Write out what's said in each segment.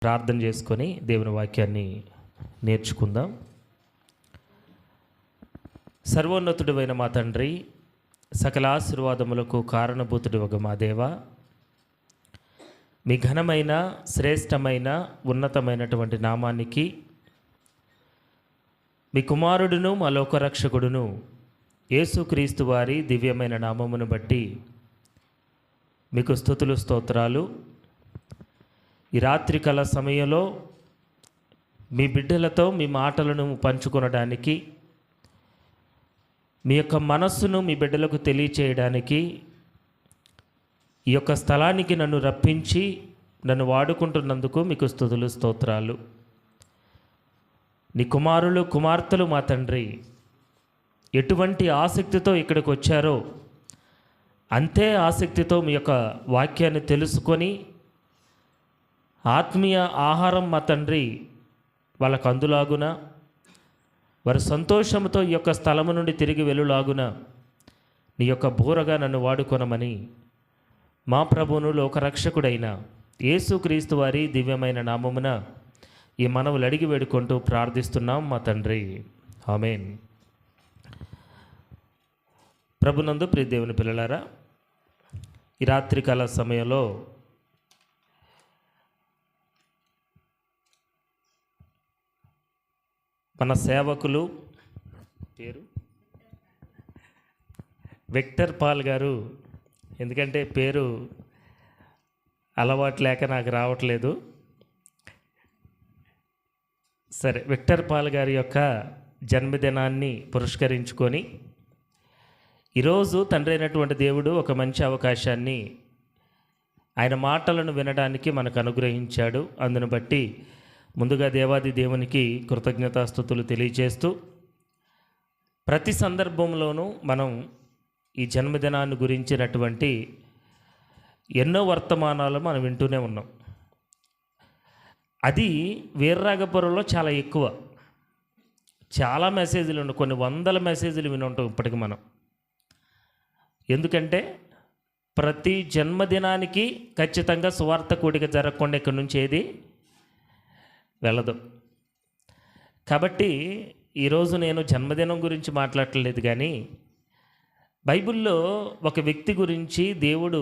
ప్రార్థన చేసుకొని దేవుని వాక్యాన్ని నేర్చుకుందాం. సర్వోన్నతుడైన మా తండ్రి, సకల ఆశీర్వాదములకు కారణభూతుడు ఒక మా దేవ, మీ ఘనమైన శ్రేష్టమైన ఉన్నతమైనటువంటి నామానికి, మీ కుమారుడును మా లోకరక్షకుడును యేసుక్రీస్తు వారి దివ్యమైన నామమును బట్టి మీకు స్తుతులు స్తోత్రాలు. ఈ రాత్రికాల సమయంలో మీ బిడ్డలతో మీ మాటలను పంచుకొనడానికి, మీ యొక్క మనస్సును మీ బిడ్డలకు తెలియచేయడానికి ఈ యొక్క స్థలానికి నన్ను రప్పించి నన్ను వాడుకుంటున్నందుకు మీకు స్తుతులు స్తోత్రాలు. నీ కుమారులు కుమార్తెలు మా తండ్రి ఎటువంటి ఆసక్తితో ఇక్కడికి వచ్చారో అంతే ఆసక్తితో మీ యొక్క వాక్యాన్ని తెలుసుకొని ఆత్మీయ ఆహారం మా తండ్రి వాళ్ళకు అందులాగున, వారి సంతోషంతో ఈ యొక్క స్థలము నుండి తిరిగి వెళ్ళులాగున నీ యొక్క బోరగా నన్ను వాడుకొనమని మా ప్రభువును లోకరక్షకుడైన యేసుక్రీస్తు వారి దివ్యమైన నామమున ఈ మనవులు అడిగి వేడుకుంటూ ప్రార్థిస్తున్నాం మా తండ్రి, ఆమేన్. ప్రభునందు ప్రియ దేవుని పిల్లలారా, ఈ రాత్రికాల సమయంలో మన సేవకులు పేరు విక్టర్ పాల్ గారు, ఎందుకంటే పేరు అలవాటు లేక నాకు రావట్లేదు. సరే, విక్టర్ పాల్ గారి యొక్క జన్మదినాన్ని పురస్కరించుకొని ఈరోజు తండ్రి అయినటువంటి దేవుడు ఒక మంచి అవకాశాన్ని ఆయన మాటలను వినడానికి మనకు అనుగ్రహించాడు. అందును బట్టి ముందుగా దేవాది దేవునికి కృతజ్ఞతాస్తుతులు తెలియజేస్తూ, ప్రతి సందర్భంలోనూ మనం ఈ జన్మదినాన్ని గురించినటువంటి ఎన్నో వర్తమానాలు మనం వింటూనే ఉన్నాం. అది వీర్రాగపురంలో చాలా ఎక్కువ, చాలా మెసేజ్లు ఉన్నాయి, కొన్ని వందల మెసేజ్లు విని ఉంటాం ఇప్పటికి మనం. ఎందుకంటే ప్రతి జన్మదినానికి ఖచ్చితంగా సువార్త కూడిక జరగకుండా ఇక్కడి నుంచి ఏది వెళ్ళదు. కాబట్టి ఈరోజు నేను జన్మదినం గురించి మాట్లాడలేదు, కానీ బైబిల్లో ఒక వ్యక్తి గురించి, దేవుడు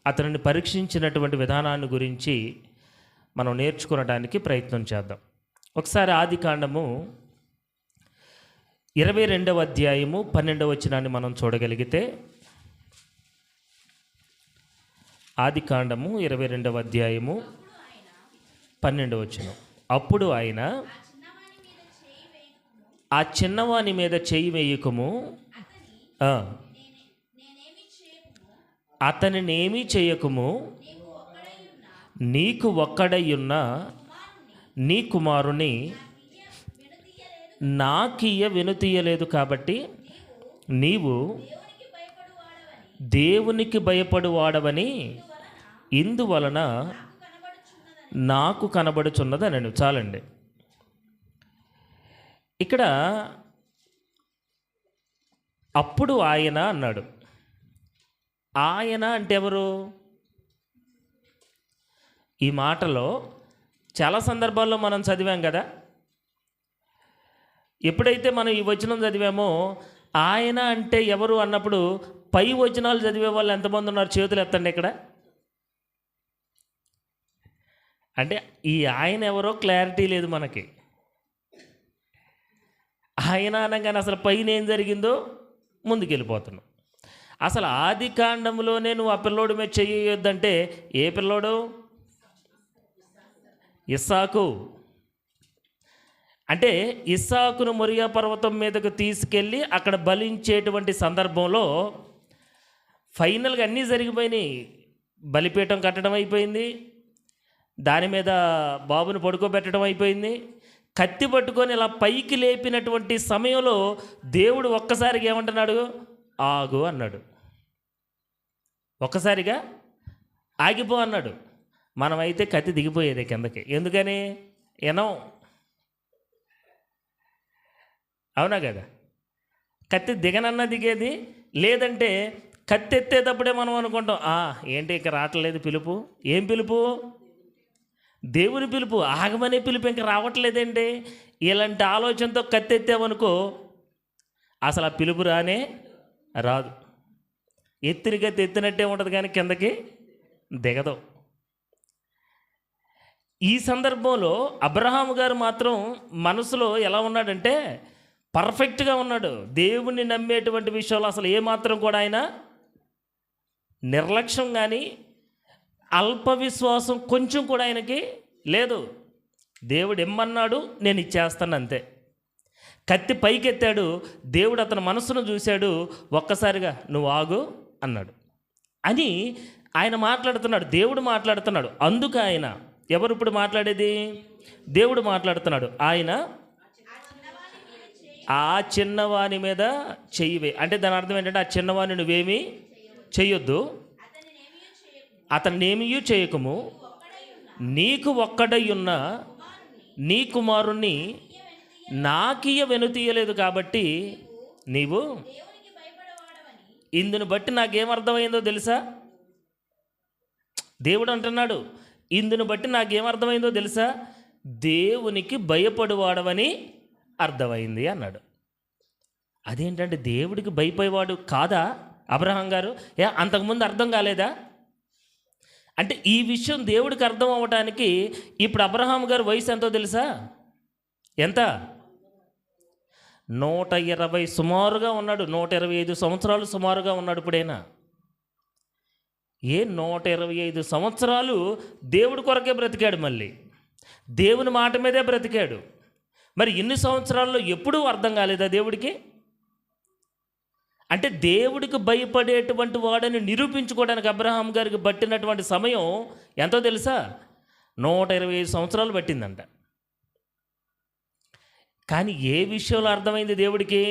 అతనిని పరీక్షించినటువంటి విధానాన్ని గురించి మనం నేర్చుకోవడానికి ప్రయత్నం చేద్దాం. ఒకసారి ఆదికాండము 22వ అధ్యాయము 12వ వచనాన్ని మనం చూడగలిగితే, ఆదికాండము 22వ అధ్యాయము 12వ వచనం. అప్పుడు ఆయన, ఆ చిన్నవాని మీద చేయి వేయకము, అతనినేమీ చేయకము, నీకు ఒక్కడయ్యున్న నీ కుమారుని నాకియ్య వెనుతీయలేదు, కాబట్టి నీవు దేవునికి భయపడువాడవని ఇందువలన నాకు కనబడుచున్నదని నేను. చాలండి. ఇక్కడ అప్పుడు ఆయన అన్నాడు. ఆయన అంటే ఎవరు? ఈ మాటలో చాలా సందర్భాల్లో మనం చదివాం కదా. ఎప్పుడైతే మనం ఈ వచనం చదివామో, ఆయన అంటే ఎవరు అన్నప్పుడు పై వచనాలు చదివే వాళ్ళు ఎంతమంది ఉన్నారు? చేతులు ఎత్తండి. ఇక్కడ అంటే ఈ ఆయన ఎవరో క్లారిటీ లేదు మనకి. ఆయన అనగానే అసలు పైన ఏం జరిగిందో ముందుకెళ్ళిపోతున్నాం. అసలు ఆది కాండంలోనే నువ్వు ఆ పిల్లోడి మీద చెయ్యొద్దంటే ఏ పిల్లోడు? ఇస్సాకు. అంటే ఇస్సాకును మొరియా పర్వతం మీదకు తీసుకెళ్ళి అక్కడ బలించేటువంటి సందర్భంలో ఫైనల్గా అన్నీ జరిగిపోయినాయి. బలిపీఠం కట్టడం అయిపోయింది, దాని మీద బాబును పడుకోబెట్టడం అయిపోయింది. కత్తి పట్టుకొని ఇలా పైకి లేపినటువంటి సమయంలో దేవుడు ఒక్కసారిగా ఏమంటున్నాడు? ఆగు అన్నాడు. ఒక్కసారిగా ఆగిపో అన్నాడు. మనమైతే కత్తి దిగిపోయేది కిందకి. ఎందుకని? ఎనం. అవునా కదా? కత్తి దిగనన్నా దిగేది, లేదంటే కత్తి ఎత్తేటప్పుడే మనం అనుకుంటాం, ఏంటి ఇక రావట్లేదు పిలుపు. ఏం పిలుపు? దేవుని పిలుపు, ఆగమనే పిలుపు ఇంకా రావట్లేదండి. ఇలాంటి ఆలోచనతో కత్తెత్తామనుకో అసలు ఆ పిలుపు రానే రాదు. ఎత్తిన కత్తి ఎత్తినట్టే ఉంటుంది కానీ కిందకి దిగదు. ఈ సందర్భంలో అబ్రహాము గారు మాత్రం మనసులో ఎలా ఉన్నాడంటే పర్ఫెక్ట్గా ఉన్నాడు. దేవుణ్ణి నమ్మేటువంటి విషయంలో అసలు ఏమాత్రం కూడా ఆయన నిర్లక్ష్యం కానీ అల్ప విశ్వాసం కొంచెం కూడా ఆయనకి లేదు. దేవుడు ఇమ్మన్నాడు, నేను ఇచ్చేస్తాను అంతే. కత్తి పైకెత్తాడు, దేవుడు అతని మనసును చూశాడు, ఒక్కసారిగా నువ్వు ఆగు అన్నాడు అని ఆయన మాట్లాడుతున్నాడు. దేవుడు మాట్లాడుతున్నాడు. అందుకు ఆయన, ఎవరు ఇప్పుడు మాట్లాడేది? దేవుడు మాట్లాడుతున్నాడు. ఆయన ఆ చిన్నవాని మీద చెయ్యివే అంటే దాని అర్థం ఏంటంటే ఆ చిన్నవాని నువ్వేమీ చెయ్యొద్దు, అతన్నేమీ చేయకము, నీకు ఒక్కడై ఉన్న నీ కుమారుణ్ణి నాకియ వెనుతీయలేదు కాబట్టి నీవు. ఇందుని బట్టి నాకేమర్థమైందో తెలుసా? దేవుడు అంటున్నాడు, ఇందుని బట్టి నాకేమర్థమైందో తెలుసా? దేవునికి భయపడువాడవని అర్థమైంది అన్నాడు. అదేంటంటే దేవుడికి భయపడేవాడు కాదా అబ్రహాం గారు? అంతకుముందు అర్థం కాలేదా? అంటే ఈ విషయం దేవుడికి అర్థం అవ్వడానికి ఇప్పుడు అబ్రహాం గారు వయసు ఎంతో తెలుసా? ఎంత? 120 సుమారుగా ఉన్నాడు. 125 సంవత్సరాలు సుమారుగా ఉన్నాడు ఇప్పుడైనా. 125 సంవత్సరాలు దేవుడి కొరకే బ్రతికాడు, మళ్ళీ దేవుని మాట మీదే బ్రతికాడు. మరి ఇన్ని సంవత్సరాల్లో ఎప్పుడూ అర్థం కాలేదా దేవుడికి? అంటే దేవుడికి భయపడేటువంటి వాడని నిరూపించుకోవడానికి అబ్రహాం గారికి పట్టినటువంటి సమయం ఎంతో తెలుసా? 125 సంవత్సరాలు పట్టిందంట. కానీ ఏ విషయంలో అర్థమైంది దేవుడికి?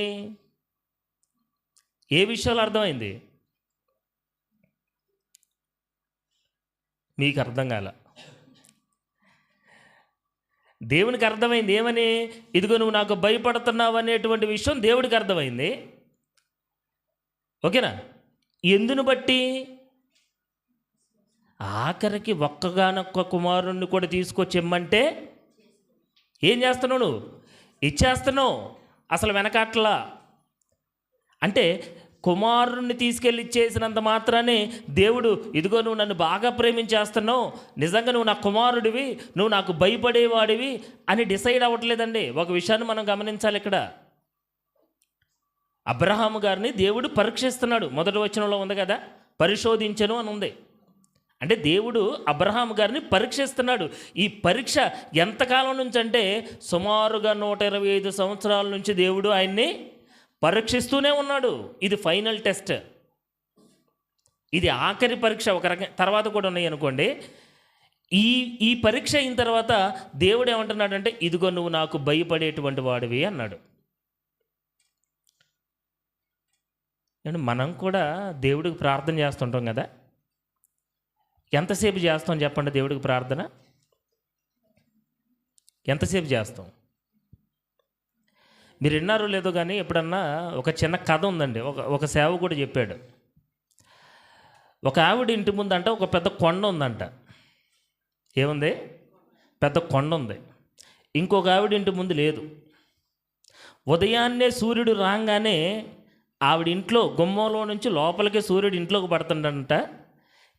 ఏ విషయంలో అర్థమైంది? మీకు అర్థం కాల. దేవునికి అర్థమైంది ఏమని? ఇదిగో నువ్వు నాకు భయపడుతున్నావు అనేటువంటి విషయం దేవుడికి అర్థమైంది. ఓకేనా? ఎందును బట్టి? ఆఖరికి ఒక్కగానొక్క కుమారుణ్ణి కూడా తీసుకొచ్చిమ్మంటే ఏం చేస్తున్నావు? నువ్వు ఇచ్చేస్తున్నావు, అసలు వెనకాట్లా. అంటే కుమారుణ్ణి తీసుకెళ్ళి ఇచ్చేసినంత మాత్రానే దేవుడు ఇదిగో నువ్వు నన్ను బాగా ప్రేమించేస్తున్నావు, నిజంగా నువ్వు నా కుమారుడివి, నువ్వు నాకు భయపడేవాడివి అని డిసైడ్ అవ్వట్లేదండి. ఒక విషయాన్ని మనం గమనించాలి ఇక్కడ. అబ్రహాము గారిని దేవుడు పరీక్షిస్తున్నాడు. మొదటి వచనంలో ఉంది కదా, పరిశోధించను అని ఉంది. అంటే దేవుడు అబ్రహాము గారిని పరీక్షిస్తున్నాడు. ఈ పరీక్ష ఎంతకాలం నుంచి అంటే సుమారుగా 125 సంవత్సరాల నుంచి దేవుడు ఆయన్ని పరీక్షిస్తూనే ఉన్నాడు. ఇది ఫైనల్ టెస్ట్, ఇది ఆఖరి పరీక్ష. ఒక రకం తర్వాత కూడా ఉన్నాయి అనుకోండి. ఈ పరీక్ష అయిన తర్వాత దేవుడు ఏమంటున్నాడంటే ఇదిగో నువ్వు నాకు భయపడేటువంటి వాడివి అన్నాడు. మనం కూడా దేవుడికి ప్రార్థన చేస్తుంటాం కదా. ఎంతసేపు చేస్తాం చెప్పండి దేవుడికి ప్రార్థన? ఎంతసేపు చేస్తాం? మీరు విన్నారో లేదో కానీ ఎప్పుడన్నా ఒక చిన్న కథ ఉందండి. ఒక సేవకుడు చెప్పాడు. ఒక ఆవిడ ఇంటి ముందంట ఒక పెద్ద కొండ ఉందంట. ఏముంది? పెద్ద కొండ ఉంది. ఇంకొక ఆవిడ ఇంటి ముందు లేదు. ఉదయాన్నే సూర్యుడు రాగానే ఆవిడ ఇంట్లో గుమ్మంలో నుంచి లోపలికి సూర్యుడు ఇంట్లోకి పడుతుండంట.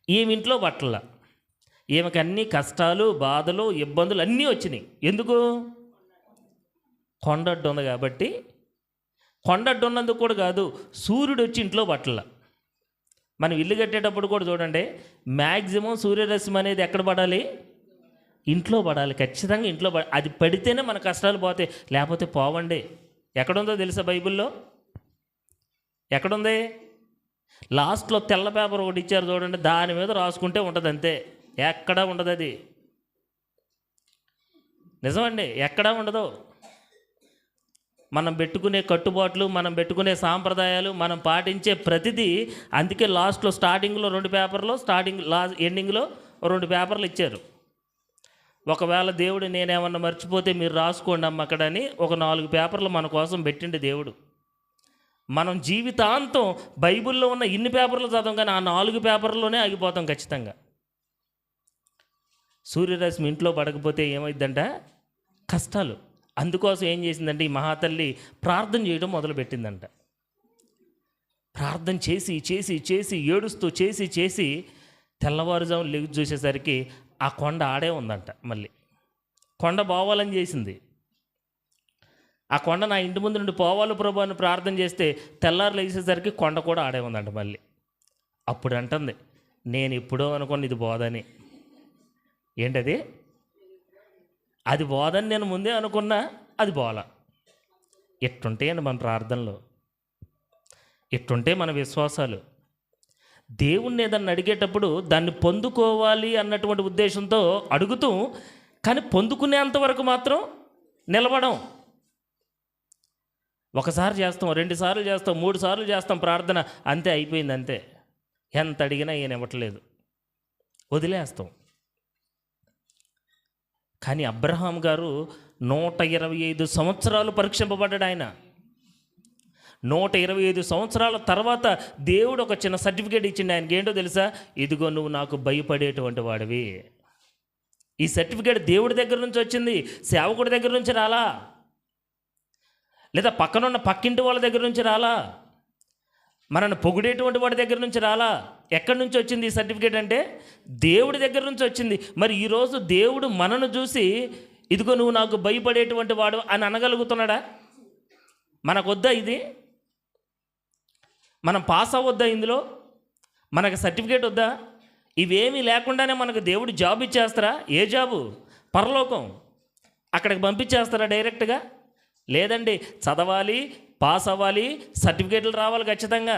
ఈమె ఇంట్లో పట్టల. ఈమెకి అన్ని కష్టాలు, బాధలు, ఇబ్బందులు అన్నీ వచ్చినాయి. ఎందుకు? కొండడ్డు ఉంది కాబట్టి. కొండడ్డు ఉన్నందుకు కూడా కాదు, సూర్యుడు వచ్చి ఇంట్లో పట్టల. మనం ఇల్లు కట్టేటప్పుడు కూడా చూడండి, మ్యాక్సిమం సూర్యరశ్మి అనేది ఎక్కడ పడాలి? ఇంట్లో పడాలి. ఖచ్చితంగా ఇంట్లో అది పడితేనే మన కష్టాలు పోతాయి, లేకపోతే పోవండి. ఎక్కడుందో తెలుసా బైబిల్లో? ఎక్కడుంది? లాస్ట్లో తెల్ల పేపర్ ఒకటి ఇచ్చారు చూడండి, దాని మీద రాసుకుంటే ఉంటుంది అంతే, ఎక్కడా ఉండదు. అది నిజమండి, ఎక్కడా ఉండదు. మనం పెట్టుకునే కట్టుబాట్లు, మనం పెట్టుకునే సాంప్రదాయాలు, మనం పాటించే ప్రతిదీ. అందుకే లాస్ట్లో స్టార్టింగ్లో 2 పేపర్లు, ఎండింగ్లో 2 పేపర్లు ఇచ్చారు. ఒకవేళ దేవుడు నేనేమన్నా మర్చిపోతే మీరు రాసుకోండి అమ్మ అక్కడని ఒక 4 పేపర్లు మన కోసం పెట్టిండు దేవుడు. మనం జీవితాంతం బైబిల్లో ఉన్న ఇన్ని పేపర్లు చదవం కానీ ఆ 4 పేపర్లోనే ఆగిపోతాం ఖచ్చితంగా. సూర్యరశ్మి ఇంట్లో పడకపోతే ఏమైందంట? కష్టాలు. అందుకోసం ఏం చేసిందంటే ఈ మహాతల్లి ప్రార్థన చేయడం మొదలుపెట్టిందంట. ప్రార్థన చేసి చేసి చేసి ఏడుస్తూ చేసి చేసి తెల్లవారుజాము లెగి చూసేసరికి ఆ కొండ ఆడే ఉందంట. మళ్ళీ కొండ పోవాలని చేసింది. ఆ కొండ నా ఇంటి ముందు నుండి పోవాలి ప్రభు అని ప్రార్థన చేస్తే తెల్లారు లేచేసరికి కొండ కూడా ఆడే ఉందంట మళ్ళీ. అప్పుడు అంటుంది, నేను ఎప్పుడో అనుకోండి ఇది బోధని. ఏంటది? అది బోధని నేను ముందే అనుకున్నా, అది బోలా. ఎట్టుంటాయండి మన ప్రార్థనలు, ఎట్టుంటే మన విశ్వాసాలు. దేవుణ్ణి ఏదన్నా అడిగేటప్పుడు దాన్ని పొందుకోవాలి అన్నటువంటి ఉద్దేశంతో అడుగుతూ, కానీ పొందుకునేంతవరకు మాత్రం నిలబడం. ఒకసారి చేస్తాం, 2 సార్లు చేస్తాం, 3 సార్లు చేస్తాం ప్రార్థన, అంతే అయిపోయింది. అంతే, ఎంత అడిగినా ఈయన ఇవ్వట్లేదు, వదిలేస్తాం. కానీ అబ్రహాం గారు 125 సంవత్సరాలు పరీక్షింపబడ్డాడు. ఆయన 125 సంవత్సరాల తర్వాత దేవుడు ఒక చిన్న సర్టిఫికేట్ ఇచ్చిండు ఆయనకి. ఏంటో తెలుసా? ఇదిగో నువ్వు నాకు భయపడేటువంటి వాడివి. ఈ సర్టిఫికేట్ దేవుడి దగ్గర నుంచి వచ్చింది, సేవకుడి దగ్గర నుంచి రాలా, లేదా పక్కనున్న పక్కింటి వాళ్ళ దగ్గర నుంచి రాలా, మనల్ని పొగిడేటువంటి వాడి దగ్గర నుంచి రాలా. ఎక్కడి నుంచి వచ్చింది ఈ సర్టిఫికేట్ అంటే? దేవుడి దగ్గర నుంచి వచ్చింది. మరి ఈరోజు దేవుడు మనను చూసి ఇదిగో నువ్వు నాకు భయపడేటువంటి వాడు అని అనగలుగుతున్నాడా? మనకొద్దా ఇది? మనం పాస్ అవ్వద్దా ఇందులో? మనకు సర్టిఫికేట్ వద్దా? ఇవేమీ లేకుండానే మనకు దేవుడు జాబ్ ఇచ్చేస్తారా? ఏ జాబు? పరలోకం. అక్కడికి పంపించేస్తారా డైరెక్ట్గా? లేదండి, చదవాలి, పాస్ అవ్వాలి, సర్టిఫికేట్లు రావాలి ఖచ్చితంగా.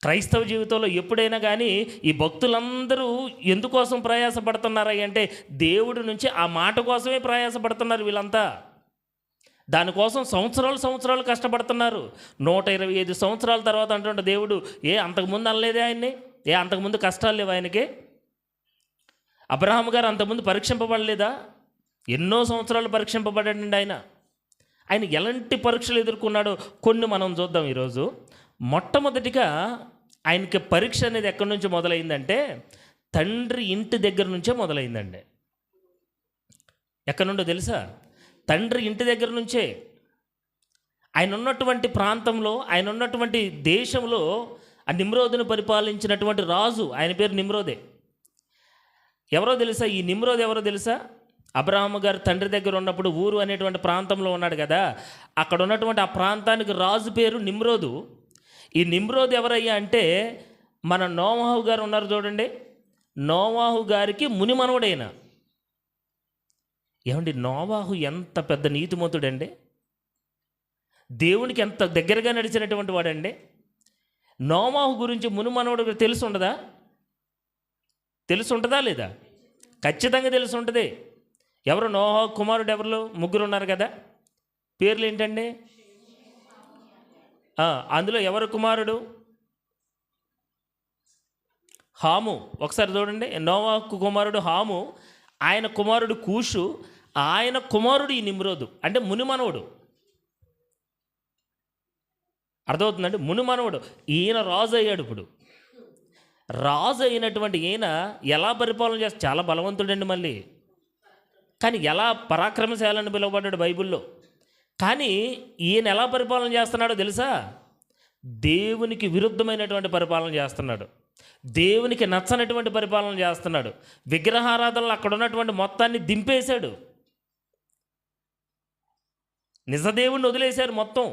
క్రైస్తవ జీవితంలో ఎప్పుడైనా కానీ ఈ భక్తులందరూ ఎందుకోసం ప్రయాసపడుతున్నారా అంటే దేవుడి నుంచి ఆ మాట కోసమే ప్రయాసపడుతున్నారు వీళ్ళంతా. దానికోసం సంవత్సరాలు కష్టపడుతున్నారు. 125 సంవత్సరాల తర్వాత అంటుంటే దేవుడు, అంతకుముందు అనలేదే ఆయన్ని? అంతకుముందు కష్టాలు లేవు ఆయనకి? అబ్రహాం గారు అంతకుముందు పరీక్షింపబడలేదా? ఎన్నో సంవత్సరాలు పరీక్షింపబడండి ఆయన. ఆయన ఎలాంటి పరీక్షలు ఎదుర్కొన్నాడో కొన్ని మనం చూద్దాం ఈరోజు. మొట్టమొదటిగా ఆయనకి పరీక్ష అనేది ఎక్కడి నుంచి మొదలైందంటే తండ్రి ఇంటి దగ్గర నుంచే మొదలైందండి. ఎక్కడి నుండో తెలుసా? తండ్రి ఇంటి దగ్గర నుంచే. ఆయన ఉన్నటువంటి ప్రాంతంలో, ఆయన ఉన్నటువంటి దేశంలో ఆ నిమ్రోదును పరిపాలించినటువంటి రాజు, ఆయన పేరు నిమ్రోదే. ఎవరో తెలుసా? ఈ నిమ్రోద్ ఎవరో తెలుసా? అబ్రహాం గారు తండ్రి దగ్గర ఉన్నప్పుడు ఊరు అనేటువంటి ప్రాంతంలో ఉన్నాడు కదా, అక్కడ ఉన్నటువంటి ఆ ప్రాంతానికి రాజు పేరు నిమ్రోదు. ఈ నిమ్రోద్ ఎవరయ్యా అంటే మన నోవాహు గారు ఉన్నారు చూడండి, నోవాహు గారికి మునిమనవుడైన. ఏమండి, నోవాహు ఎంత పెద్ద నీతిమంతుడండి, దేవునికి ఎంత దగ్గరగా నడిచినటువంటి వాడండి. నోవాహు గురించి మునిమనవుడు తెలిసి ఉండదా? తెలిసి ఉంటుందా లేదా? ఖచ్చితంగా తెలిసి ఉంటుంది. ఎవరు? నోవాహు కుమారుడు ఎవరు? 3 ఉన్నారు కదా, పేర్లు ఏంటండి? అందులో ఎవరు కుమారుడు? హాము. ఒకసారి చూడండి, నోవాహు కుమారుడు హాము, ఆయన కుమారుడు కూషు, ఆయన కుమారుడు ఈ నిమ్రోదు. అంటే మునిమనవుడు. అర్థమవుతుందండి? మునిమనవుడు. ఈయన రాజు అయ్యాడు. ఇప్పుడు రాజు అయినటువంటి ఈయన ఎలా పరిపాలన చేస్తే చాలా బలవంతుడండి మళ్ళీ. కానీ ఎలా పరాక్రమశాలని పిలువబడ్డాడు బైబిల్లో. కానీ ఈయన ఎలా పరిపాలన చేస్తున్నాడో తెలుసా? దేవునికి విరుద్ధమైనటువంటి పరిపాలన చేస్తున్నాడు, దేవునికి నచ్చనటువంటి పరిపాలన చేస్తున్నాడు. విగ్రహారాధనలు అక్కడ ఉన్నటువంటి మొత్తాన్ని దింపేశాడు, నిజదేవుణ్ణి వదిలేశారు. మొత్తం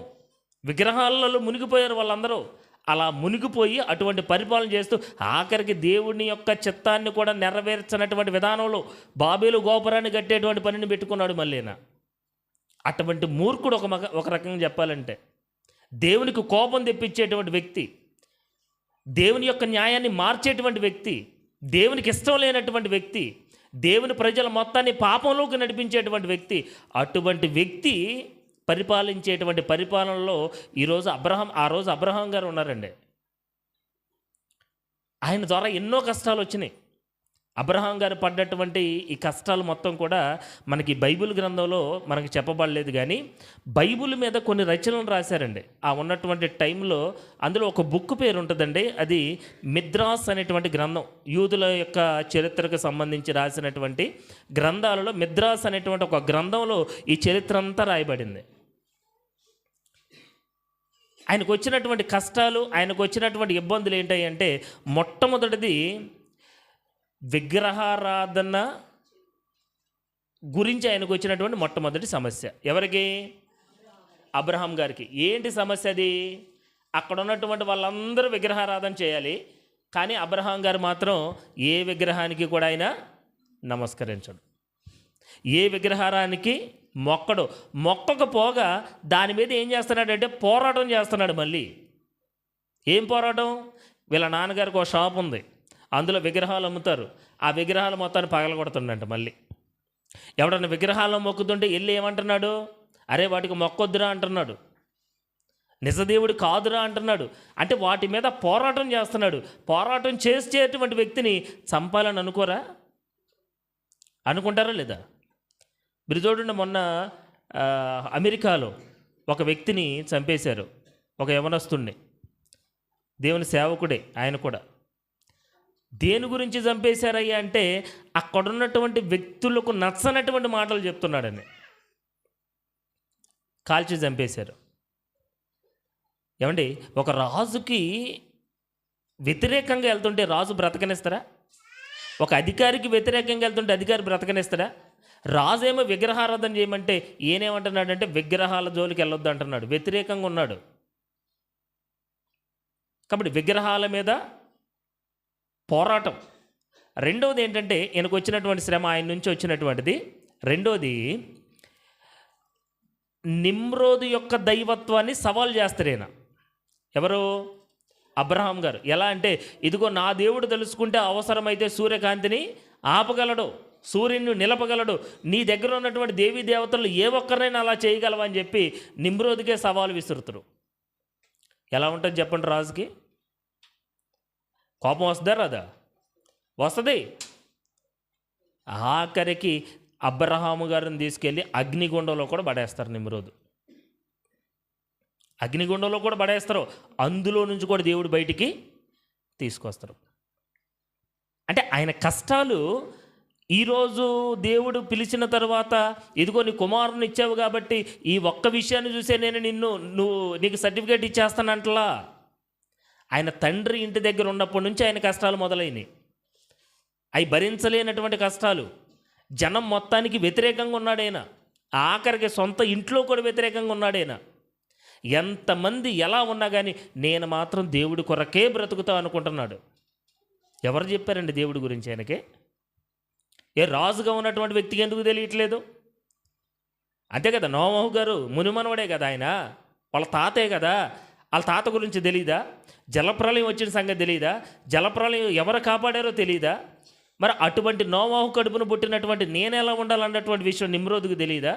విగ్రహాలలో మునిగిపోయారు వాళ్ళందరూ. అలా మునిగిపోయి అటువంటి పరిపాలన చేస్తూ ఆఖరికి దేవుని యొక్క చిత్తాన్ని కూడా నెరవేర్చినటువంటి విధానంలో బాబేలు గోపురాన్ని కట్టేటువంటి పనిని పెట్టుకున్నాడు మళ్ళీనా. అటువంటి మూర్ఖుడు ఒక రకంగా చెప్పాలంటే దేవునికి కోపం తెప్పించేటువంటి వ్యక్తి, దేవుని యొక్క న్యాయాన్ని మార్చేటువంటి వ్యక్తి, దేవునికి ఇష్టం లేనటువంటి వ్యక్తి, దేవుని ప్రజల మొత్తాన్ని పాపంలోకి నడిపించేటువంటి వ్యక్తి. అటువంటి వ్యక్తి పరిపాలించేటువంటి పరిపాలనలో ఆ రోజు అబ్రహాం గారు ఉన్నారండి. ఆయన ద్వారా ఎన్నో కష్టాలు వచ్చినాయి. అబ్రహాం గారు పడ్డటువంటి ఈ కష్టాలు మొత్తం కూడా మనకి బైబిల్ గ్రంథంలో మనకి చెప్పబడలేదు, కానీ బైబిల్ మీద కొన్ని రచనలు రాశారండి ఆ ఉన్నటువంటి టైంలో. అందులో ఒక బుక్ పేరు ఉంటుందండి, అది మిద్రాస్ అనేటువంటి గ్రంథం. యూదుల యొక్క చరిత్రకు సంబంధించి రాసినటువంటి గ్రంథాలలో మిద్రాస్ అనేటువంటి ఒక గ్రంథంలో ఈ చరిత్ర అంతా రాయబడింది. ఆయనకు వచ్చినటువంటి కష్టాలు, ఆయనకు వచ్చినటువంటి ఇబ్బందులు ఏంటి అంటే, మొట్టమొదటిది విగ్రహారాధన గురించి ఆయనకు వచ్చినటువంటి మొట్టమొదటి సమస్య. ఎవరికి? అబ్రహాం గారికి. ఏంటి సమస్య అది? అక్కడ ఉన్నటువంటి వాళ్ళందరూ విగ్రహారాధన చేయాలి, కానీ అబ్రహాం గారు మాత్రం ఏ విగ్రహానికి కూడా ఆయన నమస్కరించడు, ఏ విగ్రహారానికి మొక్కకపోగా దాని మీద ఏం చేస్తున్నాడంటే పోరాటం చేస్తున్నాడు. మళ్ళీ ఏం పోరాటం? వీళ్ళ నాన్నగారికి ఒక షాప్ ఉంది, అందులో విగ్రహాలు అమ్ముతారు. ఆ విగ్రహాలు మొత్తాన్ని పగలగొడుతుండంట. మళ్ళీ ఎవడన్నా విగ్రహాలను మొక్కుతుంటే వెళ్ళి ఏమంటున్నాడు? అరే వాటికి మొక్కొద్దురా అంటున్నాడు, నిజదేవుడు కాదురా అంటున్నాడు. అంటే వాటి మీద పోరాటం చేస్తున్నాడు. పోరాటం చేసేటువంటి వ్యక్తిని చంపాలని అనుకోరా? అనుకుంటారా లేదా? మీరు చూడండి, మొన్న అమెరికాలో ఒక వ్యక్తిని చంపేశారు, ఒక యవనస్తుణ్ణి. దేవుని సేవకుడే ఆయన కూడా. దేని గురించి చంపేశారయ్యా అంటే, అక్కడున్నటువంటి వ్యక్తులకు నచ్చనటువంటి మాటలు చెప్తున్నాడని కాల్చి చంపేశారు. ఏమండి, ఒక రాజుకి వ్యతిరేకంగా వెళ్తుంటే రాజు బ్రతకనిస్తారా? ఒక అధికారికి వ్యతిరేకంగా వెళ్తుంటే అధికారి బ్రతకనిస్తాడా? రాజేమో విగ్రహారాధన చేయమంటే ఈయనేమంటున్నాడంటే విగ్రహాల జోలికి వెళ్ళొద్దు అంటున్నాడు, వ్యతిరేకంగా ఉన్నాడు. కాబట్టి విగ్రహాల మీద పోరాటం. రెండవది ఏంటంటే, ఈయనకు వచ్చినటువంటి శ్రమ ఆయన నుంచి వచ్చినటువంటిది. రెండోది, నిమ్రోదు యొక్క దైవత్వాన్ని సవాల్ చేస్తారు ఈయన. ఎవరు? అబ్రహాం గారు. ఎలా అంటే, ఇదిగో నా దేవుడు తెలుసుకుంటే అవసరమైతే సూర్యకాంతిని ఆపగలడు, సూర్యుని నిలపగలడు, నీ దగ్గర ఉన్నటువంటి దేవీ దేవతలు ఏ ఒక్కరినైనా అలా చేయగలవా అని చెప్పి నిమ్రోదుకే సవాలు విసురుతారు. ఎలా ఉంటుంది చెప్పండి? రాజుకి కోపం వస్తుందా రాదా? వస్తుంది. ఆఖరికి అబ్రహాము గారిని తీసుకెళ్ళి అగ్నిగుండంలో కూడా పడేస్తారు. నిమ్రోదు అగ్నిగుండంలో కూడా పడేస్తారు, అందులో నుంచి కూడా దేవుడు బయటికి తీసుకొస్తారు. అంటే ఆయన కష్టాలు ఈరోజు దేవుడు పిలిచిన తర్వాత, ఇదిగో నీ కుమారుని ఇచ్చావు కాబట్టి ఈ ఒక్క విషయాన్ని చూసే నేను నీకు సర్టిఫికేట్ ఇచ్చేస్తానంటలా. ఆయన తండ్రి ఇంటి దగ్గర ఉన్నప్పటి నుంచి ఆయన కష్టాలు మొదలైనవి. అవి భరించలేనటువంటి కష్టాలు. జనం మొత్తానికి వ్యతిరేకంగా ఉన్నాడైనా, ఆఖరికి సొంత ఇంట్లో కూడా వ్యతిరేకంగా ఉన్నాడైనా. ఎంతమంది ఎలా ఉన్నా కానీ నేను మాత్రం దేవుడి కొరకే బ్రతుకుతా అనుకుంటున్నాడు. ఎవరు చెప్పారండి దేవుడి గురించి ఆయనకే? ఏ రాజుగా ఉన్నటువంటి వ్యక్తికి ఎందుకు తెలియట్లేదు? అంతే కదా, నోవహు గారు మునిమనవడే కదా ఆయన, వాళ్ళ తాతే కదా. వాళ్ళ తాత గురించి తెలీదా? జలప్రలయం వచ్చిన సంగతి తెలీదా? జలప్రలయం ఎవరు కాపాడారో తెలీదా? మరి అటువంటి నోవహు కడుపును పుట్టినటువంటి నేను ఎలా ఉండాలన్నటువంటి విషయం నిమ్రోదుకు తెలీదా?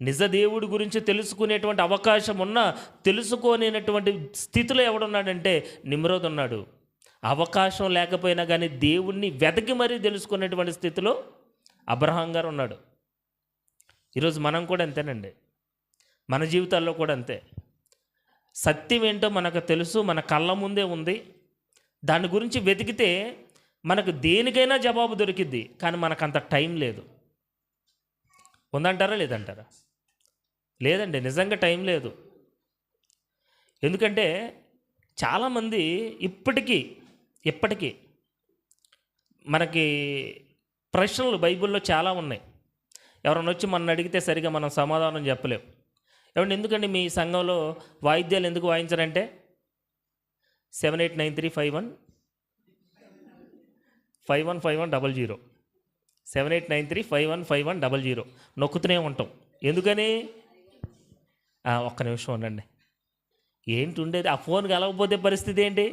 నిజ దేవుడి గురించి తెలుసుకునేటువంటి అవకాశం ఉన్నా తెలుసుకోలేనటువంటి స్థితిలో ఎవడున్నాడంటే నిమ్రోదు ఉన్నాడు. అవకాశం లేకపోయినా కానీ దేవుణ్ణి వెతికి మరీ తెలుసుకునేటువంటి స్థితిలో అబ్రహాం గారు ఉన్నాడు. ఈరోజు మనం కూడా అంతేనండి, మన జీవితాల్లో కూడా అంతే. సత్యం ఏంటో మనకు తెలుసు, మన కళ్ళ ముందే ఉంది. దాని గురించి వెతికితే మనకు దేనికైనా జవాబు దొరికిద్ది, కానీ మనకు అంత టైం లేదు. ఉందంటారా లేదంటారా? లేదండి, నిజంగా టైం లేదు. ఎందుకంటే చాలామంది ఇప్పటికీ మనకి ప్రశ్నలు బైబిల్లో చాలా ఉన్నాయి. ఎవరైనా వచ్చి మన అడిగితే సరిగా మనం సమాధానం చెప్పలేం. ఏమంటే ఎందుకండి మీ సంఘంలో వాయిద్యాలు ఎందుకు వాయించారంటే 7893515100 7893515100 నొక్కుతూనే ఉంటాం. ఎందుకని? ఒక్క నిమిషం ఉండండి. ఏంటి ఉండేది? ఆ ఫోన్ కలగకపోతే పరిస్థితి ఏంటి?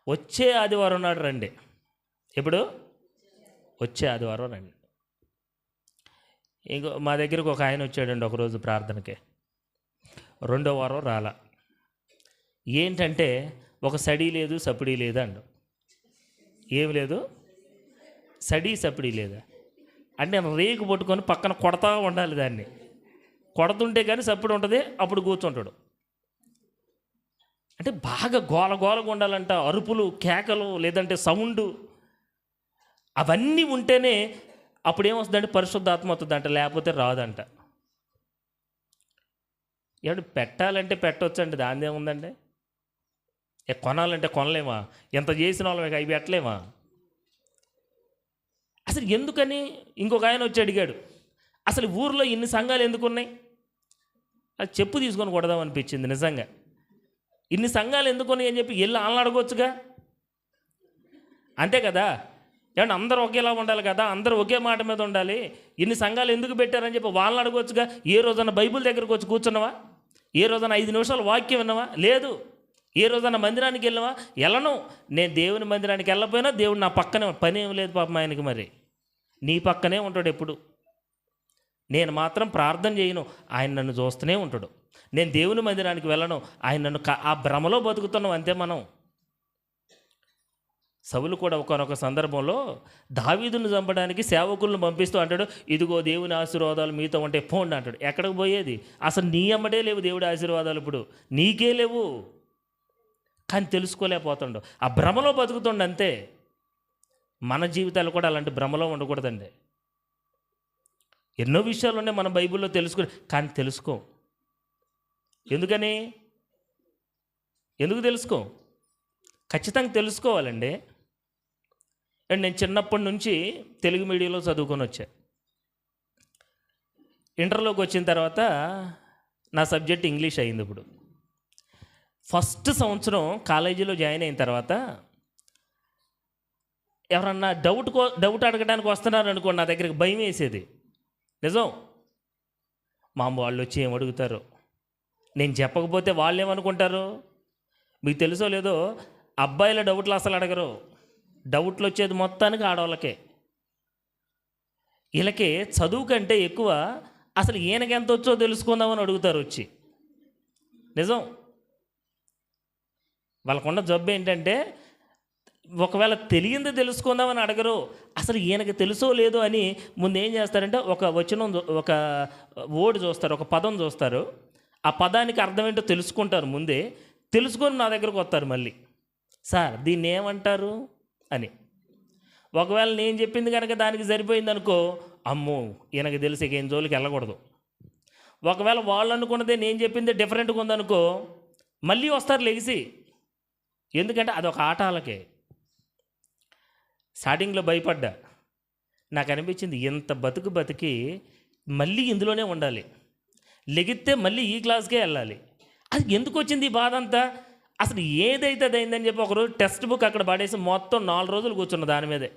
వచ్చే ఆదివారం నాడు రండి. ఎప్పుడు? వచ్చే ఆదివారం రండి. ఇంకో మా దగ్గరకు ఒక ఆయన వచ్చాడండి ఒకరోజు ప్రార్థనకి. రెండో వారం రాలా. ఏంటంటే ఒక సడి లేదు సపిడి లేదా అండు. ఏమి లేదు, సడి సపిడి లేదా అంటే నేను రేకు పట్టుకొని పక్కన కొడతా ఉండాలి, దాన్ని కొడుతుంటే కానీ సప్పుడు ఉంటుంది, అప్పుడు కూర్చుంటాడు. అంటే బాగా గోలగోలగా ఉండాలంట, అరుపులు కేకలు లేదంటే సౌండు అవన్నీ ఉంటేనే అప్పుడు ఏమొస్తుందంటే పరిశుద్ధాత్మ వస్తుందంట, లేకపోతే రాదంట. ఏమంటే పెట్టాలంటే పెట్టవచ్చండి, దాని ఏముందండి. కొనాలంటే కొనలేమా? ఎంత చేసిన వాళ్ళం ఇక అవి పెట్టలేమా? అసలు ఎందుకని ఇంకొక ఆయన వచ్చి అడిగాడు, అసలు ఊర్లో ఇన్ని సంఘాలు ఎందుకు ఉన్నాయి? అది చెప్పు తీసుకొని కొడదాం అనిపించింది నిజంగా. ఇన్ని సంఘాలు ఎందుకున్నాయి అని చెప్పి వెళ్ళి వాళ్ళని అడగొచ్చుగా, అంతే కదా. ఏమంటే అందరూ ఒకేలా ఉండాలి కదా, అందరూ ఒకే మాట మీద ఉండాలి, ఇన్ని సంఘాలు ఎందుకు పెట్టారని చెప్పి వాళ్ళని అడగొచ్చుగా. ఏ రోజన్నా బైబిల్ దగ్గరకు వచ్చి కూర్చున్నావా? ఏ రోజన్నా 5 నిమిషాలు వాక్యం విన్నావా? లేదు. ఏ రోజన్నా మందిరానికి వెళ్ళావా? వెళ్ళను. నేను దేవుని మందిరానికి వెళ్ళకపోయినా దేవుడు నా పక్కనే, పని ఏం లేదు పాపం ఆయనకి, మరి నీ పక్కనే ఉంటాడు ఎప్పుడు. నేను మాత్రం ప్రార్థన చేయను, ఆయన నన్ను చూస్తూనే ఉంటాడు. నేను దేవుని మందిరానికి వెళ్ళను, ఆయన నన్ను ఆ భ్రమలో బతుకుతున్నాం అంతే మనం. సౌలు కూడా ఒకనొక సందర్భంలో దావీదును చంపడానికి సేవకులను పంపిస్తూ అంటాడు, ఇదిగో దేవుని ఆశీర్వాదాలు మీతో ఉంటే పోండి అంటాడు. ఎక్కడికి పోయేది? అసలు నీ అమ్మడే లేవు దేవుడి ఆశీర్వాదాలు, ఇప్పుడు నీకే లేవు. కానీ తెలుసుకోలేకపోతుండు, ఆ భ్రమలో బతుకుతుండ అంతే. మన జీవితాలు కూడా అలాంటి భ్రమలో ఉండకూడదండి. ఎన్నో విషయాలు ఉన్నాయి మన బైబిల్లో తెలుసుకుని, కానీ తెలుసుకో. ఎందుకు తెలుసుకో? ఖచ్చితంగా తెలుసుకోవాలండి. అండ్ నేను చిన్నప్పటి నుంచి తెలుగు మీడియంలో చదువుకొని వచ్చా. ఇంటర్లోకి వచ్చిన తర్వాత నా సబ్జెక్ట్ ఇంగ్లీష్ అయింది. ఇప్పుడు ఫస్ట్ సంవత్సరం కాలేజీలో జాయిన్ అయిన తర్వాత ఎవరన్నా డౌట్ అడగడానికి వస్తున్నారు అనుకోండి, నా దగ్గరికి భయం వేసేది. నిజం. మా అమ్మ వాళ్ళు వచ్చి ఏమడుగుతారు, నేను చెప్పకపోతే వాళ్ళు ఏమనుకుంటారు? మీకు తెలుసో లేదో, అబ్బాయిల డౌట్లు అసలు అడగరు, డౌట్లు వచ్చేది మొత్తానికి ఆడవాళ్ళకే. వీళ్ళకి చదువు కంటే ఎక్కువ అసలు ఈయనకి ఎంత వచ్చో తెలుసుకుందామని అడుగుతారు వచ్చి. నిజం. వాళ్ళకున్న జబ్బు ఏంటంటే ఒకవేళ తెలియంది తెలుసుకుందామని అడగరు, అసలు ఈయనకి తెలుసో లేదో అని ముందు ఏం చేస్తారంటే ఒక వచనం, ఒక వర్డ్ చూస్తారు, ఒక పదం చూస్తారు, ఆ పదానికి అర్థం ఏంటో తెలుసుకుంటారు ముందే. తెలుసుకొని నా దగ్గరకు వస్తారు మళ్ళీ, సార్ దీన్ని ఏమంటారు అని. ఒకవేళ నేను చెప్పింది కనుక దానికి సరిపోయింది అనుకో, అమ్మో ఈయనకి తెలిసి ఇక ఏం జోలికి వెళ్ళకూడదు. ఒకవేళ వాళ్ళు అనుకున్నదే నేను చెప్పింది డిఫరెంట్గా ఉందనుకో, మళ్ళీ వస్తారు లెగిసి. ఎందుకంటే అదొక ఆట వాళ్ళకే. స్టార్టింగ్లో భయపడ్డా, నాకు అనిపించింది ఎంత బతికి మళ్ళీ ఇందులోనే ఉండాలి, లెగిస్తే మళ్ళీ ఈ క్లాస్కే వెళ్ళాలి. అది ఎందుకు వచ్చింది ఈ బాధ అంతా? అసలు ఏదైతే అదైందని చెప్పి ఒకరోజు టెక్స్ట్ బుక్ అక్కడ పడేసి మొత్తం 4 రోజులు కూర్చున్న దాని మీదే.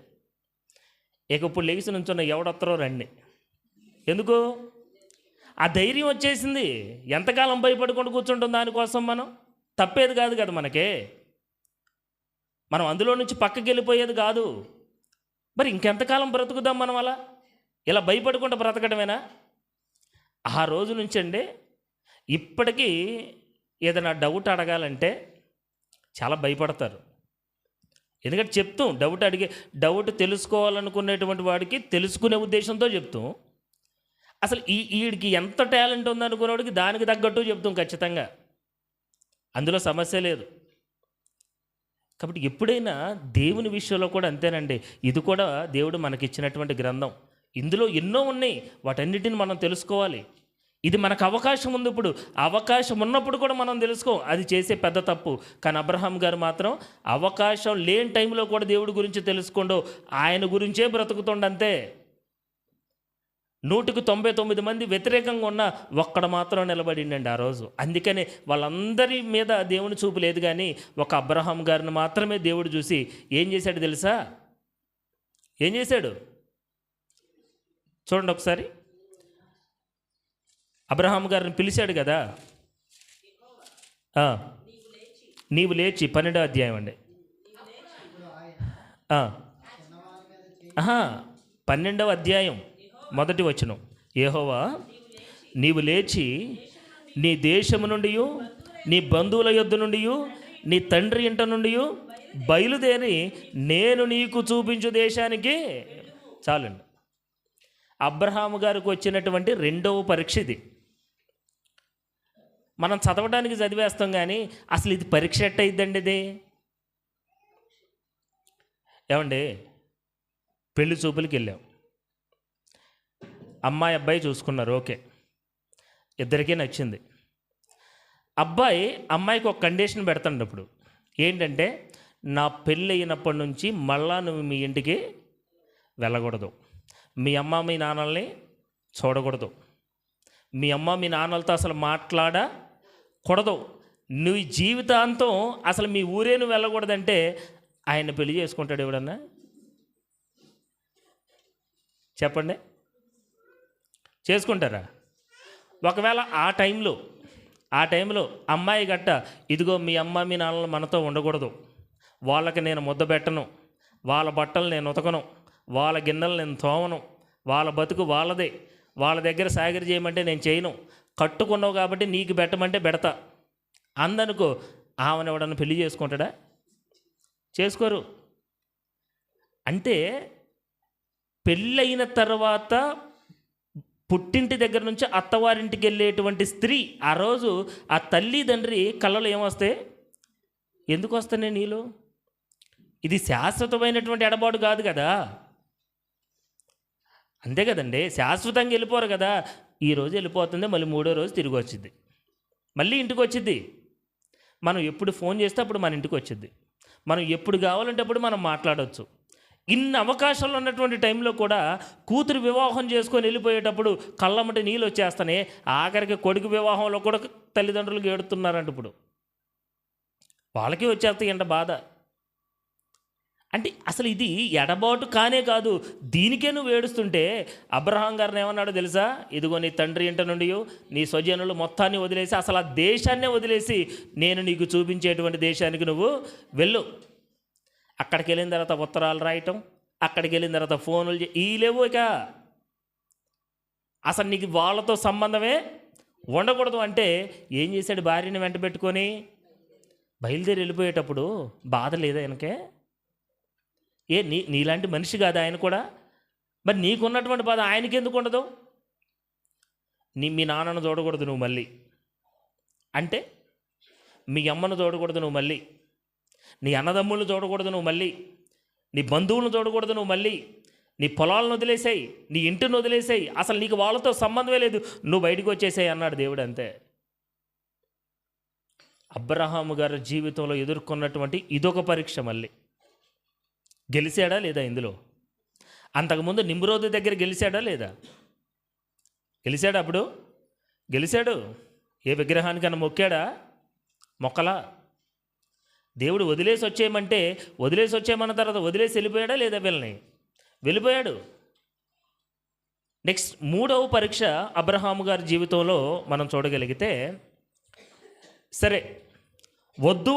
ఇక ఇప్పుడు లెగిసి నుంచున్న ఎవడొస్తారో రండి. ఎందుకు? ఆ ధైర్యం వచ్చేసింది. ఎంతకాలం భయపడుకుంటూ కూర్చుంటాం దానికోసం? మనం తప్పేది కాదు కదా మనకే, మనం అందులో నుంచి పక్కకి వెళ్ళిపోయేది కాదు. మరి ఇంకెంతకాలం బ్రతుకుదాం మనం అలా? ఇలా భయపడుకుంటూ బ్రతకడమేనా? ఆ రోజు నుంచి అండి ఇప్పటికీ ఏదైనా డౌట్ అడగాలంటే చాలా భయపడతారు. ఎందుకంటే చెప్తాం, డౌట్ తెలుసుకోవాలనుకునేటువంటి వాడికి తెలుసుకునే ఉద్దేశంతో చెప్తాం. అసలు వీడికి ఎంత టాలెంట్ ఉందనుకునేవాడికి దానికి తగ్గట్టు చెప్తాం ఖచ్చితంగా, అందులో సమస్య లేదు. కాబట్టి ఎప్పుడైనా దేవుని విషయంలో కూడా అంతేనండి. ఇది కూడా దేవుడు మనకిచ్చినటువంటి గ్రంథం, ఇందులో ఎన్నో ఉన్నాయి, వాటన్నిటిని మనం తెలుసుకోవాలి. ఇది మనకు అవకాశం ఉంది. ఇప్పుడు అవకాశం ఉన్నప్పుడు కూడా మనం తెలుసుకోం, అది చేసే పెద్ద తప్పు. కానీ అబ్రహాం గారు మాత్రం అవకాశం లేని టైంలో కూడా దేవుడి గురించి తెలుసుకోండు, ఆయన గురించే బ్రతుకుతుండంతే. 199 మంది వ్యతిరేకంగా ఉన్న ఒక్కడ మాత్రం నిలబడిండండి ఆ రోజు. అందుకనే వాళ్ళందరి మీద దేవుని చూపు లేదు, కానీ ఒక అబ్రహాం గారిని మాత్రమే దేవుడు చూసి ఏం చేశాడు తెలుసా? ఏం చేశాడు చూడండి ఒకసారి. అబ్రహాం గారిని పిలిచాడు కదా, నీవు లేచి 12వ అధ్యాయం అండి, 12వ అధ్యాయం 1వ వచనం. యెహోవా నీవు లేచి నీ దేశము నుండి, నీ బంధువుల యొద్ద నుండి, నీ తండ్రి ఇంట నుండి బయలుదేరి నేను నీకు చూపించు దేశానికి. చాలండి. అబ్రహాము గారికి వచ్చినటువంటి రెండవ పరీక్ష ఇది. మనం చదవడానికి చదివేస్తాం కానీ అసలు ఇది పరీక్ష ఎట్ట అయిద్దండి ఇది? ఏమండి, పెళ్లి చూపులకి వెళ్ళాం, అమ్మాయి అబ్బాయి చూసుకున్నారు, ఓకే, ఇద్దరికీ నచ్చింది. అబ్బాయి అమ్మాయికి ఒక కండిషన్ పెడతాడు అప్పుడు. ఏంటంటే, నా పెళ్ళి అయినప్పటి నుంచి మళ్ళా నువ్వు మీ ఇంటికి వెళ్ళకూడదు, మీ అమ్మ మీ నాన్నల్ని చూడకూడదు, మీ అమ్మ మీ నాన్నలతో అసలు మాట్లాడకూడదు, నువ్వు జీవితాంతం అసలు మీ ఊరే నువ్వు వెళ్ళకూడదంటే ఆయన పెళ్లి చేసుకుంటాడు ఎవడన్నా? చెప్పండి, చేసుకుంటారా? ఒకవేళ ఆ టైంలో అమ్మాయి గట్ట, ఇదిగో మీ అమ్మ మీ నాన్నలు మనతో ఉండకూడదు, వాళ్ళకి నేను ముద్ద పెట్టను, వాళ్ళ బట్టలు నేను ఉతకను, వాళ్ళ గిన్నెలు నేను తోమను, వాళ్ళ బతుకు వాళ్ళదే, వాళ్ళ దగ్గర సాగరి చేయమంటే నేను చేయను, కట్టుకున్నావు కాబట్టి నీకు పెట్టమంటే పెడతా అందనుకో, ఆమెను ఎవడన్నా పెళ్లి చేసుకుంటాడా? చేసుకోరు. అంటే పెళ్ళైన తర్వాత పుట్టింటి దగ్గర నుంచి అత్తవారింటికి వెళ్ళేటువంటి స్త్రీ ఆ రోజు ఆ తల్లిదండ్రి కళ్ళలో ఏమొస్తాయి? ఎందుకు వస్తానే నీళ్ళు? ఇది శాశ్వతమైనటువంటి ఎడబాటు కాదు కదా, అంతే కదండి. శాశ్వతంగా వెళ్ళిపోరు కదా. ఈరోజు వెళ్ళిపోతుంది, మళ్ళీ 3వ రోజు తిరిగి వచ్చింది, మళ్ళీ ఇంటికి వచ్చింది. మనం ఎప్పుడు ఫోన్ చేస్తే అప్పుడు మన ఇంటికి వచ్చింది, మనం ఎప్పుడు కావాలంటే అప్పుడు మనం మాట్లాడవచ్చు. ఇన్ని అవకాశాలు ఉన్నటువంటి టైంలో కూడా కూతురు వివాహం చేసుకొని వెళ్ళిపోయేటప్పుడు కళ్ళమ్మటి నీళ్ళు వచ్చేస్తానే. ఆఖరికి కొడుకు వివాహంలో కూడా తల్లిదండ్రులకు ఏడుతున్నారంట. ఇప్పుడు వాళ్ళకి వచ్చేస్తాయి ఎంట బాధ. అంటే అసలు ఇది ఎడబాటు కానే కాదు, దీనికే నువ్వు ఏడుస్తుంటే అబ్రహాం గారిని ఏమన్నాడో తెలుసా? ఇదిగో నీ తండ్రి ఇంట నుండి నీ స్వజనులు మొత్తాన్ని వదిలేసి, అసలు ఆ దేశాన్నే వదిలేసి నేను నీకు చూపించేటువంటి దేశానికి నువ్వు వెళ్ళు. అక్కడికి వెళ్ళిన తర్వాత ఉత్తరాలు రాయటం, అక్కడికి వెళ్ళిన తర్వాత ఫోన్లు ఈ లేవు. ఇక అసలు నీకు వాళ్ళతో సంబంధమే ఉండకూడదు. అంటే ఏం చేశాడు? భార్యని వెంట పెట్టుకొని బయలుదేరి వెళ్ళిపోయేటప్పుడు బాధ లేదా ఆయనకే? నీలాంటి మనిషి కాదు ఆయన కూడా? మరి నీకున్నటువంటి బాధ ఆయనకి ఎందుకు ఉండదు? మీ నాన్నను చూడకూడదు నువ్వు మళ్ళీ అంటే, మీ అమ్మను చూడకూడదు నువ్వు మళ్ళీ, నీ అన్నదమ్ములను చూడకూడదు నువ్వు మళ్ళీ, నీ బంధువులను చూడకూడదు నువ్వు మళ్ళీ, నీ పొలాలను వదిలేసాయి, నీ ఇంటిని వదిలేసాయి, అసలు నీకు వాళ్ళతో సంబంధమే లేదు, నువ్వు బయటకు వచ్చేసాయి అన్నాడు దేవుడు. అంతే. అబ్రహాము గారి జీవితంలో ఎదుర్కొన్నటువంటి ఇదొక పరీక్ష. మళ్ళీ గెలిచాడా లేదా ఇందులో? అంతకుముందు నిమ్రోదు దగ్గర గెలిచాడా లేదా? గెలిచాడా? అప్పుడు గెలిచాడు. ఏ విగ్రహానికన్నా మొక్కాడా? మొక్కలా. దేవుడు వదిలేసి వచ్చేయమన్న తర్వాత వదిలేసి వెళ్ళిపోయాడా లేదా? వీళ్ళని వెళ్ళిపోయాడు. నెక్స్ట్ 3వ పరీక్ష అబ్రహాము గారి జీవితంలో మనం చూడగలిగితే, సరే వద్దు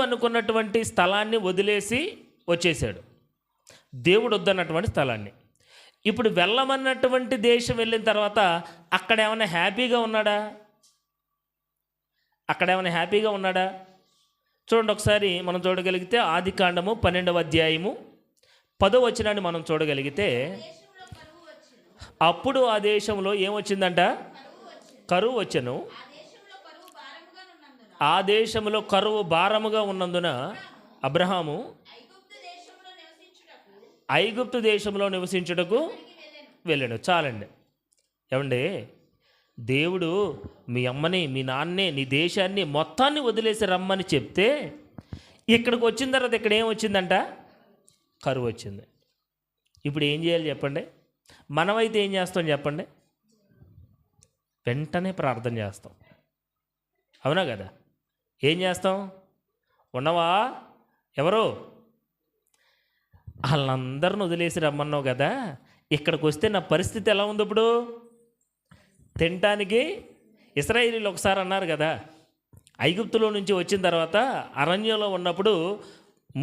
అనుకున్నటువంటి స్థలాన్ని వదిలేసి వచ్చేసాడు. దేవుడు వద్దన్నటువంటి స్థలాన్ని. ఇప్పుడు వెళ్ళమన్నటువంటి దేశం వెళ్ళిన తర్వాత అక్కడ ఏమైనా హ్యాపీగా ఉన్నాడా? చూడండి ఒకసారి మనం చూడగలిగితే ఆదికాండము 12వ అధ్యాయము 10వ వచనాన్ని మనం చూడగలిగితే, అప్పుడు ఆ దేశంలో ఏమొచ్చిందంట? కరువు వచ్చెను. ఆ దేశంలో కరువు భారముగా ఉన్నందున అబ్రహాము ఐగుప్తు దేశంలో నివసించుటకు వెళ్ళాడు. చాలండి. ఏమండి, దేవుడు మీ అమ్మని మీ నాన్నే నీ దేశాన్ని మొత్తాన్ని వదిలేసి రమ్మని చెప్తే, ఇక్కడికి వచ్చిన తర్వాత ఇక్కడ ఏమొచ్చిందంట? కరువు వచ్చింది. ఇప్పుడు ఏం చేయాలి చెప్పండి? మనమైతే ఏం చేస్తాం చెప్పండి? వెంటనే ప్రార్థన చేస్తాం, అవునా కదా? ఏం చేస్తాం? ఉన్నవా ఎవరు? వాళ్ళందరిని వదిలేసి రమ్మన్నావు కదా, ఇక్కడికి వస్తే నా పరిస్థితి ఎలా ఉంది ఇప్పుడు? తినటానికి ఇశ్రాయేలీయులు ఒకసారి అన్నారు కదా, ఐగుప్తులో నుంచి వచ్చిన తర్వాత అరణ్యంలో ఉన్నప్పుడు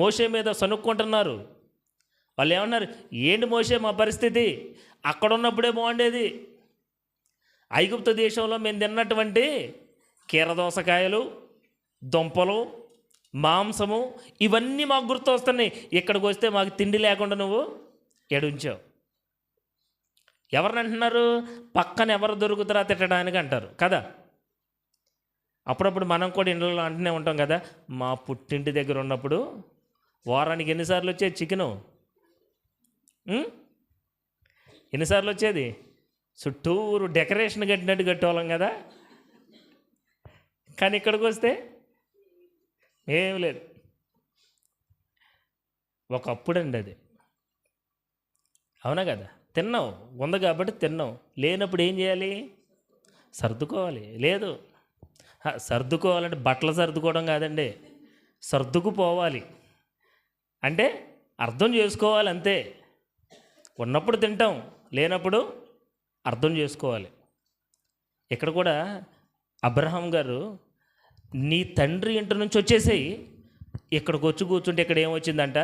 మోషే మీద సనుక్కుంటున్నారు. వాళ్ళు ఏమన్నారు? ఏంటి మోషే మా పరిస్థితి? అక్కడ ఉన్నప్పుడే బాగుండేది, ఐగుప్తు దేశంలో మేము తిన్నటువంటి కీరదోసకాయలు, దుంపలు, మాంసము ఇవన్నీ మాకు గుర్తు వస్తున్నాయి. ఇక్కడికి వస్తే మాకు తిండి లేకుండా నువ్వు ఎడుంచావు. ఎవరిని అంటున్నారు? పక్కన ఎవరు దొరుకుతారా తిట్టడానికి అంటారు కదా. అప్పుడప్పుడు మనం కూడా ఇంట్లో అంటూనే ఉంటాం కదా, మా పుట్టింటి దగ్గర ఉన్నప్పుడు వారానికి ఎన్నిసార్లు వచ్చేది చికెను, ఎన్నిసార్లు వచ్చేది, చుట్టూరు డెకరేషన్ కట్టినట్టు కట్టేవాళ్ళం కదా. కానీ ఇక్కడికి వస్తే ఏం లేదు. ఒకప్పుడండి అది, అవునా కదా. తిన్నావు, ఉంది కాబట్టి తిన్నావు. లేనప్పుడు ఏం చేయాలి? సర్దుకోవాలి. లేదు, సర్దుకోవాలంటే బట్టలు సర్దుకోవడం కాదండి, సర్దుకుపోవాలి అంటే అర్థం చేసుకోవాలి అంతే. ఉన్నప్పుడు తింటాం, లేనప్పుడు అర్థం చేసుకోవాలి. ఇక్కడ కూడా అబ్రహాం గారు, నీ తండ్రి ఇంటి నుంచి వచ్చేసేయి, ఇక్కడికి వచ్చి కూర్చుంటే ఇక్కడ ఏమొచ్చిందంట?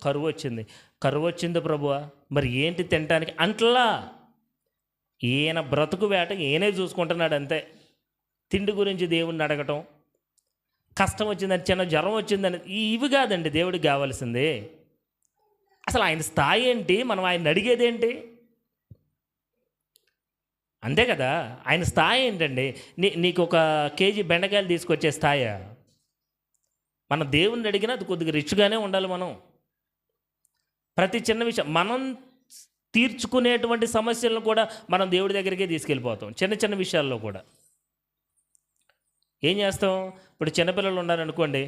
కరువు వచ్చింది. కరువు వచ్చింది ప్రభువా, మరి ఏంటి తినటానికి అంటలా. ఈయన బ్రతుకు వేట ఈయనే చూసుకుంటున్నాడు అంతే. తిండి గురించి దేవుణ్ణి అడగటం, కష్టం వచ్చిందని, చిన్న జ్వరం వచ్చిందని, ఇవి కాదండి దేవుడికి కావాల్సింది. అసలు ఆయన స్థాయి ఏంటి, మనం ఆయన అడిగేది ఏంటి? అంతే కదా. ఆయన స్థాయి ఏంటండి? నీకు ఒక కేజీ బెండకాయలు తీసుకొచ్చే స్థాయా? మన దేవుణ్ణి అడిగినా అది కొద్దిగా రిచ్గానే ఉండాలి. మనం ప్రతి చిన్న విషయం మనం తీర్చుకునేటువంటి సమస్యలను కూడా మనం దేవుడి దగ్గరికే తీసుకెళ్ళిపోతాం. చిన్న చిన్న విషయాల్లో కూడా ఏం చేస్తాం? ఇప్పుడు చిన్నపిల్లలు ఉన్నారనుకోండి,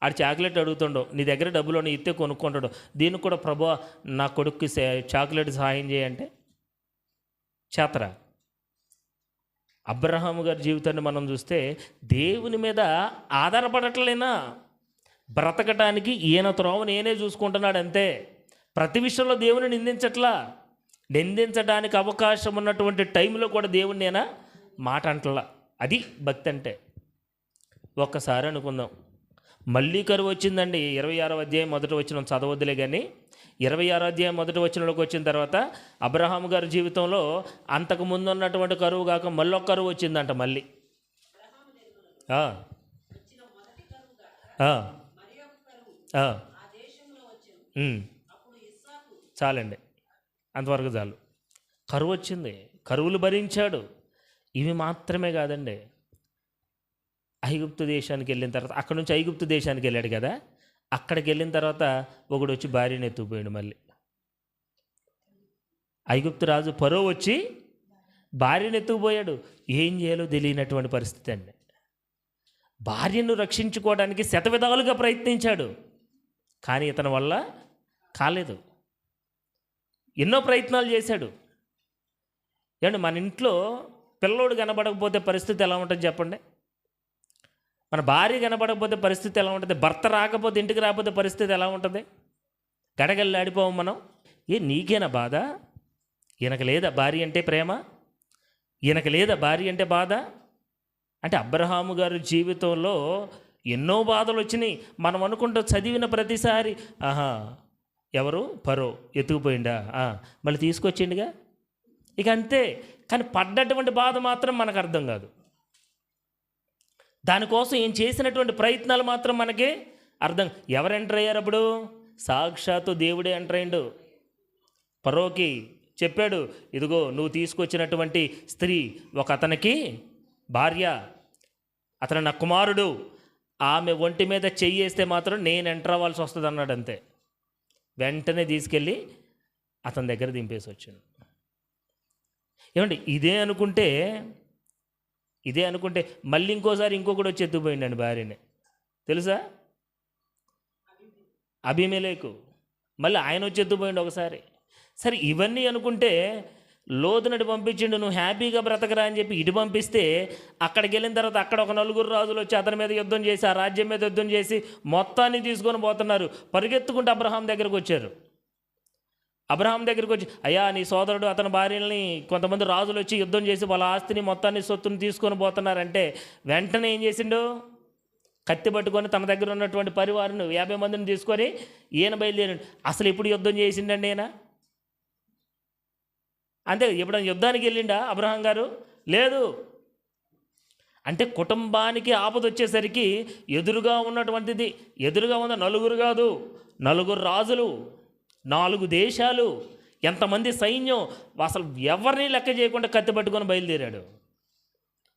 ఆడు చాక్లెట్ అడుగుతుండో, నీ దగ్గర డబ్బులు ఇస్తే కొనుక్కుంటాడు. దీనికి కూడా ప్రభువా నా కొడుక్కి చాక్లెట్ సహాయం చేయంటే చేతరా? అబ్రహాము గారి జీవితాన్ని మనం చూస్తే దేవుని మీద ఆధారపడట్లేనా, బ్రతకటానికి ఈయన త్రోవ నేనే చూసుకుంటున్నాడు అంతే. ప్రతి విషయంలో దేవుని నిందించట్లా. నిందించడానికి అవకాశం ఉన్నటువంటి టైంలో కూడా దేవుని నేనా మాట అంటలా. అది భక్తి అంటే. ఒక్కసారి అనుకుందాం, మళ్ళీ కరువు వచ్చిందండి. 26వ అధ్యాయం మొదటి వచనం చదవద్దులే కానీ 26వ అధ్యాయం మొదటి వచనంలోకి వచ్చిన తర్వాత అబ్రహాము గారి జీవితంలో అంతకు ముందు ఉన్నటువంటి కరువు కాక మళ్ళీ ఒక కరువు వచ్చిందంట. మళ్ళీ చాలండి, అంతవరకు చాలు. కరువు వచ్చింది, కరువులు భరించాడు. ఇవి మాత్రమే కాదండి, ఐగుప్తు దేశానికి వెళ్ళిన తర్వాత, అక్కడ నుంచి ఐగుప్తు దేశానికి వెళ్ళాడు కదా, అక్కడికి వెళ్ళిన తర్వాత ఒకడు వచ్చి భార్యను ఎత్తుకుపోయాడు. మళ్ళీ ఐగుప్తు రాజు ఫరో వచ్చి భార్యను ఎత్తుకుపోయాడు. ఏం చేయాలో తెలియనటువంటి పరిస్థితి అండి. భార్యను రక్షించుకోవడానికి శతవిధాలుగా ప్రయత్నించాడు, కానీ ఇతని వల్ల కాలేదు. ఎన్నో ప్రయత్నాలు చేశాడు. ఏమండి, మన ఇంట్లో పిల్లోడు కనబడకపోతే పరిస్థితి ఎలా ఉంటుంది చెప్పండి? మన భార్య కనబడకపోతే పరిస్థితి ఎలా ఉంటుంది? భర్త రాకపోతే, ఇంటికి రాకపోతే పరిస్థితి ఎలా ఉంటుంది? గడగల్లాడిపోవం మనం. నీకేనా బాధ? ఈయనకు లేదా భార్య అంటే ప్రేమ? ఈయనకు లేదా భార్య అంటే బాధ? అంటే అబ్రహాము గారి జీవితంలో ఎన్నో బాధలు వచ్చినాయి. మనం అనుకుంటూ చదివిన ప్రతిసారి ఎవరు ఫరో ఎత్తుకుపోయిండా, మళ్ళీ తీసుకొచ్చిండుగా, ఇక అంతే. కానీ పడ్డటువంటి బాధ మాత్రం మనకు అర్థం కాదు. దానికోసం ఏం చేసినటువంటి ప్రయత్నాలు మాత్రం మనకి అర్థం. ఎవరు ఎంటర్ అయ్యారు అప్పుడు? సాక్షాత్తు దేవుడే ఎంటర్ అయ్యిండు. ఫరోకి చెప్పాడు, ఇదిగో నువ్వు తీసుకొచ్చినటువంటి స్త్రీ ఒక అతనికి భార్య, అతను నా కుమారుడు, ఆమె ఒంటి మీద చెయ్యేస్తే మాత్రం నేను ఎంటర్ అవ్వాల్సి వస్తుంది అన్నాడు. అంతే. వెంటనే తీసుకెళ్ళి అతని దగ్గర దింపేసి వచ్చాను. ఏమండి, ఇదే అనుకుంటే మళ్ళీ ఇంకోసారి ఇంకొకటి వచ్చి ఎత్తుకుపోయిండండి భార్యని. తెలుసా? అబీమెలెకు. మళ్ళీ ఆయన వచ్చి ఎత్తుకుపోయిండు ఒకసారి. సరే, ఇవన్నీ అనుకుంటే లోతునటి పంపించిండు, నువ్వు హ్యాపీగా బ్రతకరా అని చెప్పి ఇటు పంపిస్తే, అక్కడికి వెళ్ళిన తర్వాత అక్కడ ఒక 4 రాజులు వచ్చి అతని మీద యుద్ధం చేసి, ఆ రాజ్యం మీద యుద్ధం చేసి మొత్తాన్ని తీసుకొని పోతున్నారు. పరిగెత్తుకుంటూ అబ్రహాం దగ్గరకు వచ్చారు. అబ్రహాం దగ్గరికి వచ్చి, అయ్యా నీ సోదరుడు అతని భార్యని కొంతమంది రాజులు వచ్చి యుద్ధం చేసి వాళ్ళ ఆస్తిని మొత్తాన్ని సొత్తుని తీసుకొని పోతున్నారంటే వెంటనే ఏం చేసిండు? కత్తి పట్టుకొని తన దగ్గర ఉన్నటువంటి పరివారును 50 మందిని తీసుకొని ఈయన బయలుదేరాడు. అసలు ఎప్పుడు యుద్ధం చేసిండండి ఈయన? అంతే. ఎప్పుడైనా యుద్ధానికి వెళ్ళిండా అబ్రహాం గారు? లేదు. అంటే కుటుంబానికి ఆపద వచ్చేసరికి ఎదురుగా ఉన్నటువంటిది, ఎదురుగా ఉన్న నలుగురు కాదు, నలుగురు రాజులు, 4 దేశాలు, ఎంతమంది సైన్యం, అసలు ఎవరిని లెక్క చేయకుండా కత్తి పట్టుకొని బయలుదేరాడు.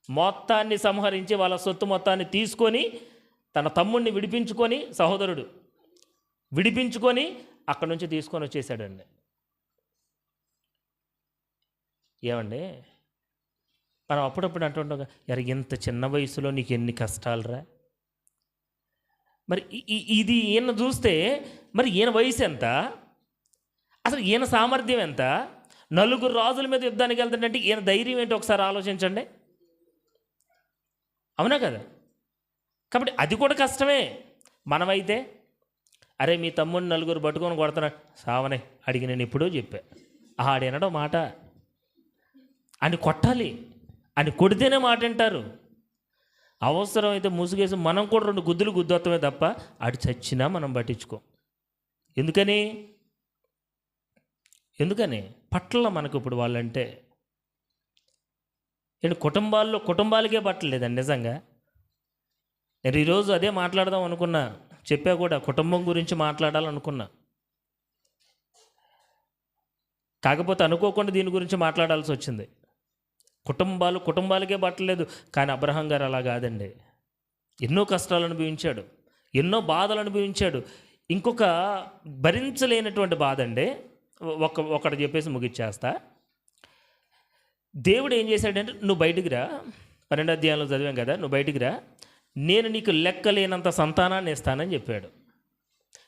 మొత్తాన్ని సంహరించి వాళ్ళ సొత్తు మొత్తాన్ని తీసుకొని తన తమ్ముడిని విడిపించుకొని, సహోదరుడు విడిపించుకొని అక్కడి నుంచి తీసుకొని వచ్చేసాడండి. ఏమండి, మనం అప్పుడప్పుడు అంటుంటాం, యారు ఇంత చిన్న వయసులో నీకు ఎన్ని కష్టాలురా. మరి ఇది ఈయన చూస్తే మరి ఈయన వయసు ఎంత, అసలు ఈయన సామర్థ్యం ఎంత, 4 రాజుల మీద యుద్ధానికి వెళ్తాడంటే ఈయన ధైర్యం ఏంటో ఒకసారి ఆలోచించండి. అవునా కదా? కాబట్టి అది కూడా కష్టమే. మనమైతే అరే మీ తమ్ముడిని 4 పట్టుకొని కొడుతున్నాడు, సావనే అడిగి నేను ఎప్పుడో చెప్పా, ఆడేనడో మాట అని కొట్టాలి, అని కొడితేనే మాట వింటారు. అవసరమైతే ముసుగేసి మనం కూడా 2 గుద్దులు గుద్దొత్తమే తప్ప ఆడు చచ్చినా మనం పట్టించుకో. ఎందుకని పట్ల మనకు ఇప్పుడు వాళ్ళంటే ఏంటి, కుటుంబాలకే పట్టలేదండి నిజంగా. నేను ఈరోజు అదే మాట్లాడదాం అనుకున్నా, చెప్పా కూడా కుటుంబం గురించి మాట్లాడాలనుకున్నా. కాకపోతే అనుకోకుండా దీని గురించి మాట్లాడాల్సి వచ్చింది. కుటుంబాలకే పట్టలేదు. కానీ అబ్రహాం గారు అలా కాదండి. ఎన్నో కష్టాలు అనుభవించాడు, ఎన్నో బాధలు అనుభవించాడు. ఇంకొక భరించలేనటువంటి బాధ అండి, ఒకటి చెప్పేసి ముగిచ్చేస్తా. దేవుడు ఏం చేశాడంటే, నువ్వు బయటికి రా, 12వ అధ్యాయంలో చదివాం కదా, నువ్వు బయటికి రా, నేను నీకు లెక్కలేనంత సంతానాన్ని ఇస్తానని చెప్పాడు.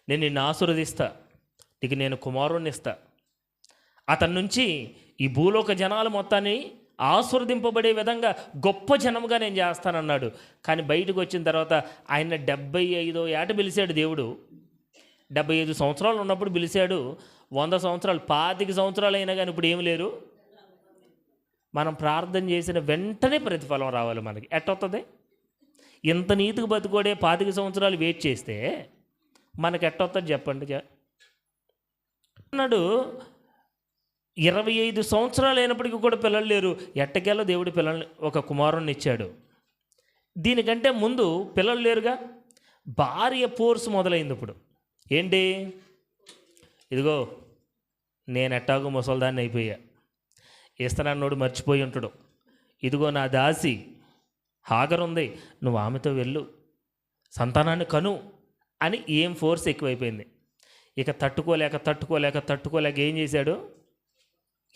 నేను నిన్ను ఆశీర్వదిస్తా, నీకు నేను కుమారుణ్ణి ఇస్తా, అతని నుంచి ఈ భూలోక జనాలు మొత్తాన్ని ఆశీర్వదింపబడే విధంగా గొప్ప జనముగా నేను చేస్తానన్నాడు. కానీ బయటకు వచ్చిన తర్వాత ఆయన 75వ ఏట పిలిచాడు దేవుడు. 75 సంవత్సరాలు ఉన్నప్పుడు పిలిచాడు. 100 సంవత్సరాలు 25 సంవత్సరాలు అయినా కానీ ఇప్పుడు ఏమి లేరు. మనం ప్రార్థన చేసిన వెంటనే ప్రతిఫలం రావాలి మనకి. ఎట్టొస్తుంది? ఇంత నీతికి బతుకోడే 25 సంవత్సరాలు వెయిట్ చేస్తే మనకి ఎట్టొస్తుంది చెప్పండి. అన్నాడు 25 సంవత్సరాలు అయినప్పటికీ కూడా పిల్లలు లేరు. ఎట్టకేలో దేవుడు పిల్లల్ని, ఒక కుమారుణ్ణి ఇచ్చాడు. దీనికంటే ముందు పిల్లలు లేరుగా. భార్య పోర్సు మొదలైంది. ఇప్పుడు ఏంటి, ఇదిగో నేను ఎట్టాగో ముసల్దాన్ని అయిపోయా, ఇస్తానన్నోడు మర్చిపోయి ఉంటాడు, ఇదిగో నా దాసి హాగర్ ఉంది, నువ్వు ఆమెతో వెళ్ళు, సంతానాన్ని కను అని ఏం ఫోర్స్ ఎక్కువైపోయింది. ఇక తట్టుకోలేక ఏం చేశాడు?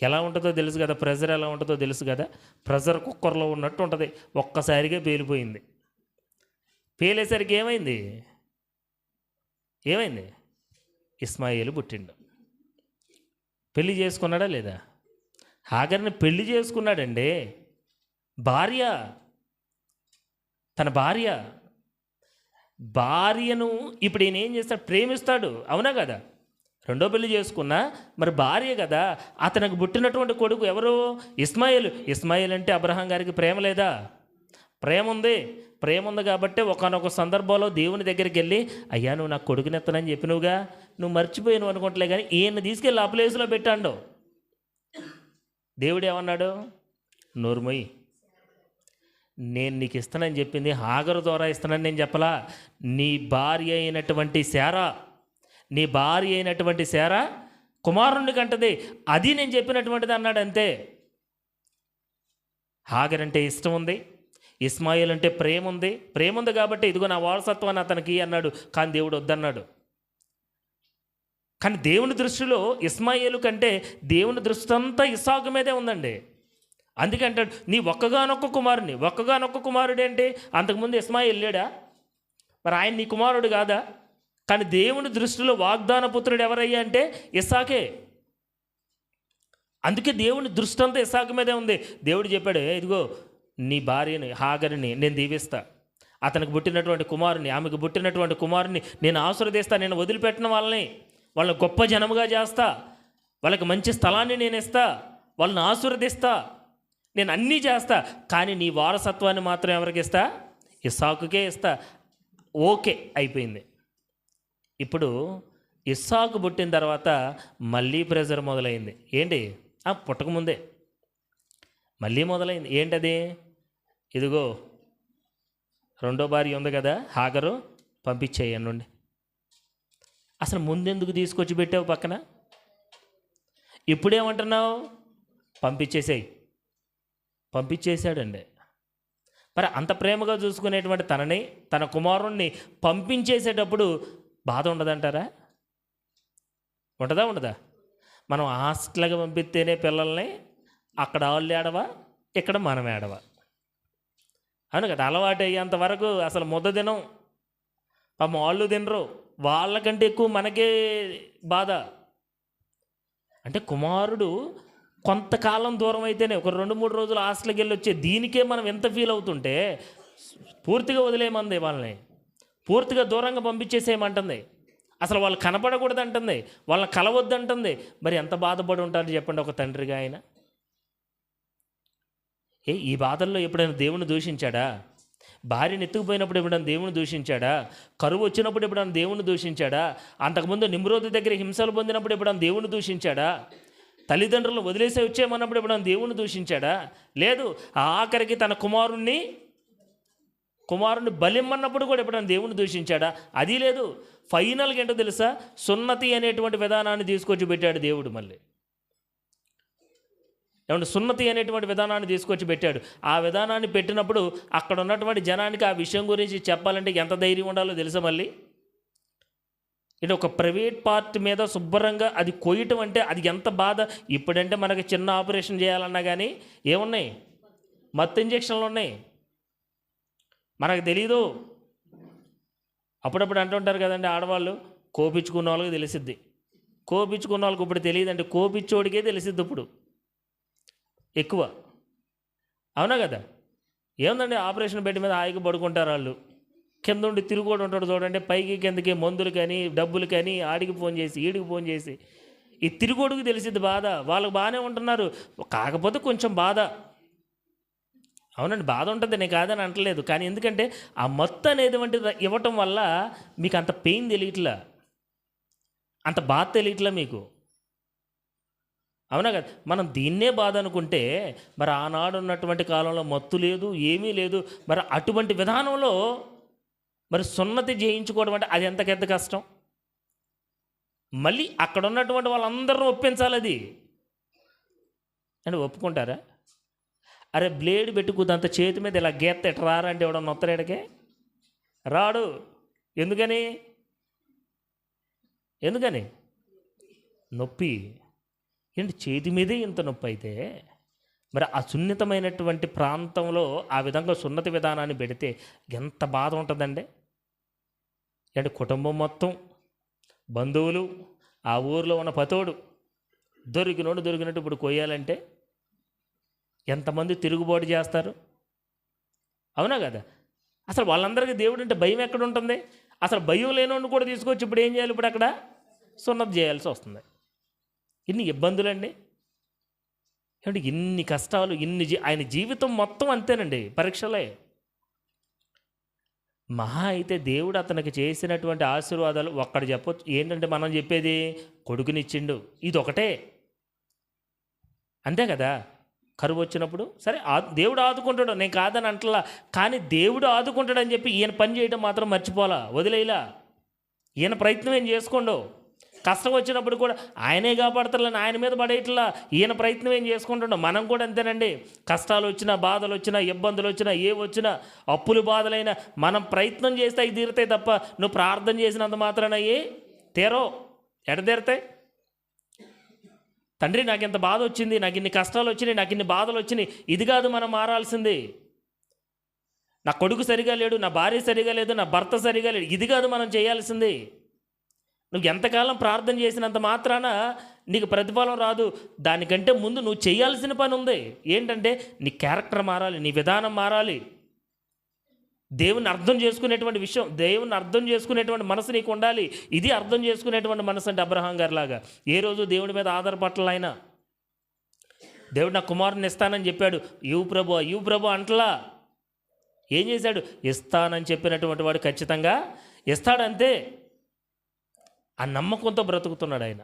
ఎలా ఉంటుందో తెలుసు కదా, ప్రెజర్ ఎలా ఉంటుందో తెలుసు కదా, ప్రెజర్ కుక్కర్లో ఉన్నట్టు ఉంటుంది. ఒక్కసారిగా పేలిపోయింది. పేలేసరికి ఏమైంది? ఇస్మాయిలు పుట్టిండు. పెళ్లి చేసుకున్నాడా లేదా? హాగర్ని పెళ్లి చేసుకున్నాడండి. తన భార్యను ఇప్పుడు ఈయన ఏం చేస్తాడు? ప్రేమిస్తాడు, అవునా కదా? రెండో పెళ్లి చేసుకున్నా మరి భార్య కదా. అతనికి పుట్టినటువంటి కొడుకు ఎవరు? ఇస్మాయిల్ అంటే అబ్రహాం గారికి ప్రేమ లేదా? ప్రేమ ఉంది కాబట్టి ఒకానొక సందర్భంలో దేవుని దగ్గరికి వెళ్ళి, అయ్యా నువ్వు నాకు కొడుకునెత్తనని చెప్పినవుగా, నువ్వు మర్చిపోయినావు అనుకోవట్లే, కానీ ఈయన తీసుకెళ్ళి ఆ ప్లేస్లో పెట్టాడు. దేవుడు ఏమన్నాడు? నోరుమొయ్యి, నేను నీకు ఇస్తానని చెప్పింది హాగరు ద్వారా ఇస్తానని నేను చెప్పలా. నీ భార్య అయినటువంటి శారా కుమారుణ్ణి కంటది, అది నేను చెప్పినటువంటిది అన్నాడు. అంతే. హాగర్ అంటే ఇష్టం ఉంది, ఇస్మాయిల్ అంటే ప్రేమ ఉంది కాబట్టి ఇదిగో నా వారసత్వాన్ని అతనికి అన్నాడు. కానీ దేవుడు వద్దన్నాడు. కానీ దేవుని దృష్టిలో ఇస్మాయిలు కంటే దేవుని దృష్టి అంతా ఇస్సాకు మీదే ఉందండి. అందుకే అంటాడు, నీ ఒక్కగానొక్క కుమారుడు ఏంటి? అంతకుముందు ఇస్మాయిల్ లేడా? మరి ఆయన నీ కుమారుడు కాదా? కానీ దేవుని దృష్టిలో వాగ్దాన పుత్రుడు ఎవరయ్యా అంటే ఇస్సాకే. అందుకే దేవుని దృష్టి అంతా ఇస్సాకు మీదే ఉంది. దేవుడు చెప్పాడు, ఇదిగో నీ భార్యని హాగర్ని నేను దీవిస్తా, అతనికి పుట్టినటువంటి కుమారుని, ఆమెకు పుట్టినటువంటి కుమారుని నేను ఆశీర్వదిస్తా, నేను వదిలిపెట్టిన వాళ్ళని గొప్ప జనముగా చేస్తా, వాళ్ళకి మంచి స్థలాన్ని నేను ఇస్తా, వాళ్ళని ఆశీర్వదిస్తా, నేను అన్నీ చేస్తా. కానీ నీ వారసత్వాన్ని మాత్రం ఎవరికి ఇస్తా? ఇస్సాకుకే ఇస్తా. ఓకే, అయిపోయింది. ఇప్పుడు ఇస్సాకు పుట్టిన తర్వాత మళ్ళీ ప్రెజర్ మొదలైంది. ఏంటి? పుట్టకముందే మళ్ళీ మొదలైంది. ఏంటది? ఇదిగో రెండో భార్య ఉంది కదా హాగరు, పంపించేయనుండి. అసలు ముందెందుకు తీసుకొచ్చి పెట్టావు పక్కన? ఇప్పుడేమంటున్నావు? పంపించేసేయి. పంపించేశాడండి. మరి అంత ప్రేమగా చూసుకునేటువంటి తనని, తన కుమారుణ్ణి పంపించేసేటప్పుడు బాధ ఉండదంటారా? ఉండదా? మనం హాస్టల్గా పంపిస్తేనే పిల్లల్ని అక్కడ వాళ్ళు ఏడవా, ఇక్కడ మనం ఏడవా. అవును కదా? అలవాటు అయ్యేంత వరకు అసలు ముద్ద తినం, పాపం వాళ్ళు తినరు, వాళ్ళకంటే ఎక్కువ మనకే బాధ. అంటే కుమారుడు కొంతకాలం దూరం అయితేనే, ఒక 2-3 రోజులు హాస్టల్కి వెళ్ళి వచ్చే దీనికే మనం ఎంత ఫీల్ అవుతుంటే, పూర్తిగా వదిలేయమంది వాళ్ళని, పూర్తిగా దూరంగా పంపించేసేయమంటుంది, అసలు వాళ్ళు కనపడకూడదు అంటుంది, వాళ్ళని కలవద్దు అంటుంది. మరి ఎంత బాధపడి ఉంటారు చెప్పండి ఒక తండ్రిగా ఆయన? ఈ బాధల్లో ఎప్పుడైనా దేవుని దూషించాడా? భార్యను ఎత్తుకుపోయినప్పుడు ఎప్పుడైనా దేవుని దూషించాడా? కరువు వచ్చినప్పుడు ఎప్పుడైనా దేవుని దూషించాడా? అంతకుముందు నిమ్రోదు దగ్గర హింసలు పొందినప్పుడు ఎప్పుడైనా దేవుని దూషించాడా? తల్లిదండ్రులు వదిలేసి వచ్చేయమన్నప్పుడు ఎప్పుడైనా దేవుని దూషించాడా? లేదు. ఆఖరికి తన కుమారుణ్ణి బలిమ్మన్నప్పుడు కూడా ఎప్పుడైనా దేవుని దూషించాడా? అది లేదు. ఫైనల్గా ఏంటో తెలుసా? సున్నతి అనేటువంటి విధానాన్ని తీసుకొచ్చి పెట్టాడు దేవుడు. మళ్ళీ ఏమంటే సున్నతి అనేటువంటి విధానాన్ని తీసుకొచ్చి పెట్టాడు. ఆ విధానాన్ని పెట్టినప్పుడు అక్కడ ఉన్నటువంటి జనానికి ఆ విషయం గురించి చెప్పాలంటే ఎంత ధైర్యం ఉండాలో తెలుసా? మళ్ళీ ఇటు ఒక ప్రైవేట్ పార్ట్ మీద శుభ్రంగా అది కొయ్యటం అంటే అది ఎంత బాధ. ఇప్పుడంటే మనకి చిన్న ఆపరేషన్ చేయాలన్నా కానీ ఏమున్నాయి? మత్తు ఇంజక్షన్లు ఉన్నాయి, మనకు తెలీదు. అప్పుడప్పుడు అంటుంటారు కదండి ఆడవాళ్ళు, కోపించుకున్న వాళ్ళకి తెలిసిద్ది. కోపించుకున్న వాళ్ళకి ఇప్పుడు తెలియదండి, కోపించోడికే తెలిసిద్ది ఇప్పుడు ఎక్కువ. అవునా కదా? ఏముందండి, ఆపరేషన్ బెడ్ మీద హాయిగా పడుకుంటారు వాళ్ళు, కింద ఉండి తిరుగుడు ఉంటాడు చూడండి, పైకి కిందకి మందులు కానీ డబ్బులు కానీ ఆడికి ఫోన్ చేసి ఈడికి ఫోన్ చేసి. ఈ తిరుగుడుకు తెలిసిద్ది బాధ. వాళ్ళకి బాగానే ఉంటున్నారు, కాకపోతే కొంచెం బాధ. అవునండి, బాధ ఉంటుంది, నేను కాదని అంటలేదు. కానీ ఎందుకంటే ఆ మత్తు అనేది వంటిది ఇవ్వటం వల్ల మీకు అంత పెయిన్ తెలియట్లా, అంత బాధ తెలియట్లా మీకు. అవునా కదా? మనం దీన్నే బాధ అనుకుంటే మరి ఆనాడు ఉన్నటువంటి కాలంలో మత్తు లేదు, ఏమీ లేదు. మరి అటువంటి విధానంలో మరి సున్నతి చేయించుకోవడం అంటే అది ఎంతకెంత కష్టం. మళ్ళీ అక్కడ ఉన్నటువంటి వాళ్ళందరూ ఒప్పించాలి అది. అంటే ఒప్పుకుంటారా? అరే బ్లేడ్ పెట్టుకుదంత చేతి మీద ఇలా గీత ఎట్ట రారంటే ఎవడన్నా నొత్తరేడకే రాడు. ఎందుకని? నొప్పి. ఏంటి చేతి మీదే ఇంత నొప్పి అయితే మరి ఆ సున్నితమైనటువంటి ప్రాంతంలో ఆ విధంగా సున్నతి విధానాన్ని పెడితే ఎంత బాధ ఉంటుందండి. అంటే కుటుంబం మొత్తం, బంధువులు, ఆ ఊరిలో ఉన్న పతోడు దొరికినట్టు ఇప్పుడు కొయ్యాలంటే ఎంతమంది తిరుగుబాటు చేస్తారు? అవునా కదా? అసలు వాళ్ళందరికీ దేవుడు అంటే భయం ఎక్కడ ఉంటుంది? అసలు భయం లేనోడిని కూడా తీసుకొచ్చి ఇప్పుడు ఏం చేయాలి? ఇప్పుడు అక్కడ సున్నతి చేయాల్సి వస్తుంది. ఇన్ని ఇబ్బందులండి, ఏమంటే ఇన్ని కష్టాలు, ఆయన జీవితం మొత్తం అంతేనండి, పరీక్షలే. మహా అయితే దేవుడు అతనికి చేసినటువంటి ఆశీర్వాదాలు ఒక్కడు చెప్పొచ్చు. ఏంటంటే మనం చెప్పేది కొడుకునిచ్చిండు, ఇది ఒకటే, అంతే కదా? కరువు వచ్చినప్పుడు సరే దేవుడు ఆదుకుంటాడు, నేను కాదని అంటలా. కానీ దేవుడు ఆదుకుంటాడు అని చెప్పి ఈయన పని చేయడం మాత్రం మర్చిపోలా, వదిలేలా. ఈయన ప్రయత్నం ఏం చేసుకోండు. కష్టం వచ్చినప్పుడు కూడా ఆయనే కాపాడతారని ఆయన మీద పడేట్లా ఈయన ప్రయత్నం ఏం చేసుకుంటుండో. మనం కూడా అంతేనండి, కష్టాలు వచ్చినా, బాధలు వచ్చినా, ఇబ్బందులు వచ్చినా, ఏ వచ్చినా, అప్పులు బాధలైనా మనం ప్రయత్నం చేస్తే అవి తీరుతాయి తప్ప నువ్వు ప్రార్థన చేసినంత మాత్రాన అయ్యి తీరో. ఎడ తీరుతాయి? తండ్రి నాకు ఇంత బాధ వచ్చింది, నాకు ఇన్ని కష్టాలు వచ్చినాయి, నాకు ఇన్ని బాధలు వచ్చినాయి, ఇది కాదు మనం మారాల్సింది. నా కొడుకు సరిగా లేడు, నా భార్య సరిగా లేదు, నా భర్త సరిగా లేడు, ఇది కాదు మనం చేయాల్సింది. నువ్వు ఎంతకాలం ప్రార్థన చేసినంత మాత్రాన నీకు ప్రతిఫలం రాదు. దానికంటే ముందు నువ్వు చేయాల్సిన పని ఉంది. ఏంటంటే నీ క్యారెక్టర్ మారాలి, నీ విధానం మారాలి. దేవుని అర్థం చేసుకునేటువంటి విషయం, దేవుని అర్థం చేసుకునేటువంటి మనసు నీకు ఉండాలి. ఇది అర్థం చేసుకునేటువంటి మనసు అంటే అబ్రహాం గారి లాగా ఏ రోజు దేవుడి మీద ఆధారపడాలి. ఆయన దేవుడు నా కుమారుని ఇస్తానని చెప్పాడు, ఇవ్వు ప్రభు అంటలా. ఏం చేశాడు? ఇస్తానని చెప్పినటువంటి వాడు ఖచ్చితంగా ఇస్తాడంతే. ఆ నమ్మకంతో బ్రతుకుతున్నాడు ఆయన.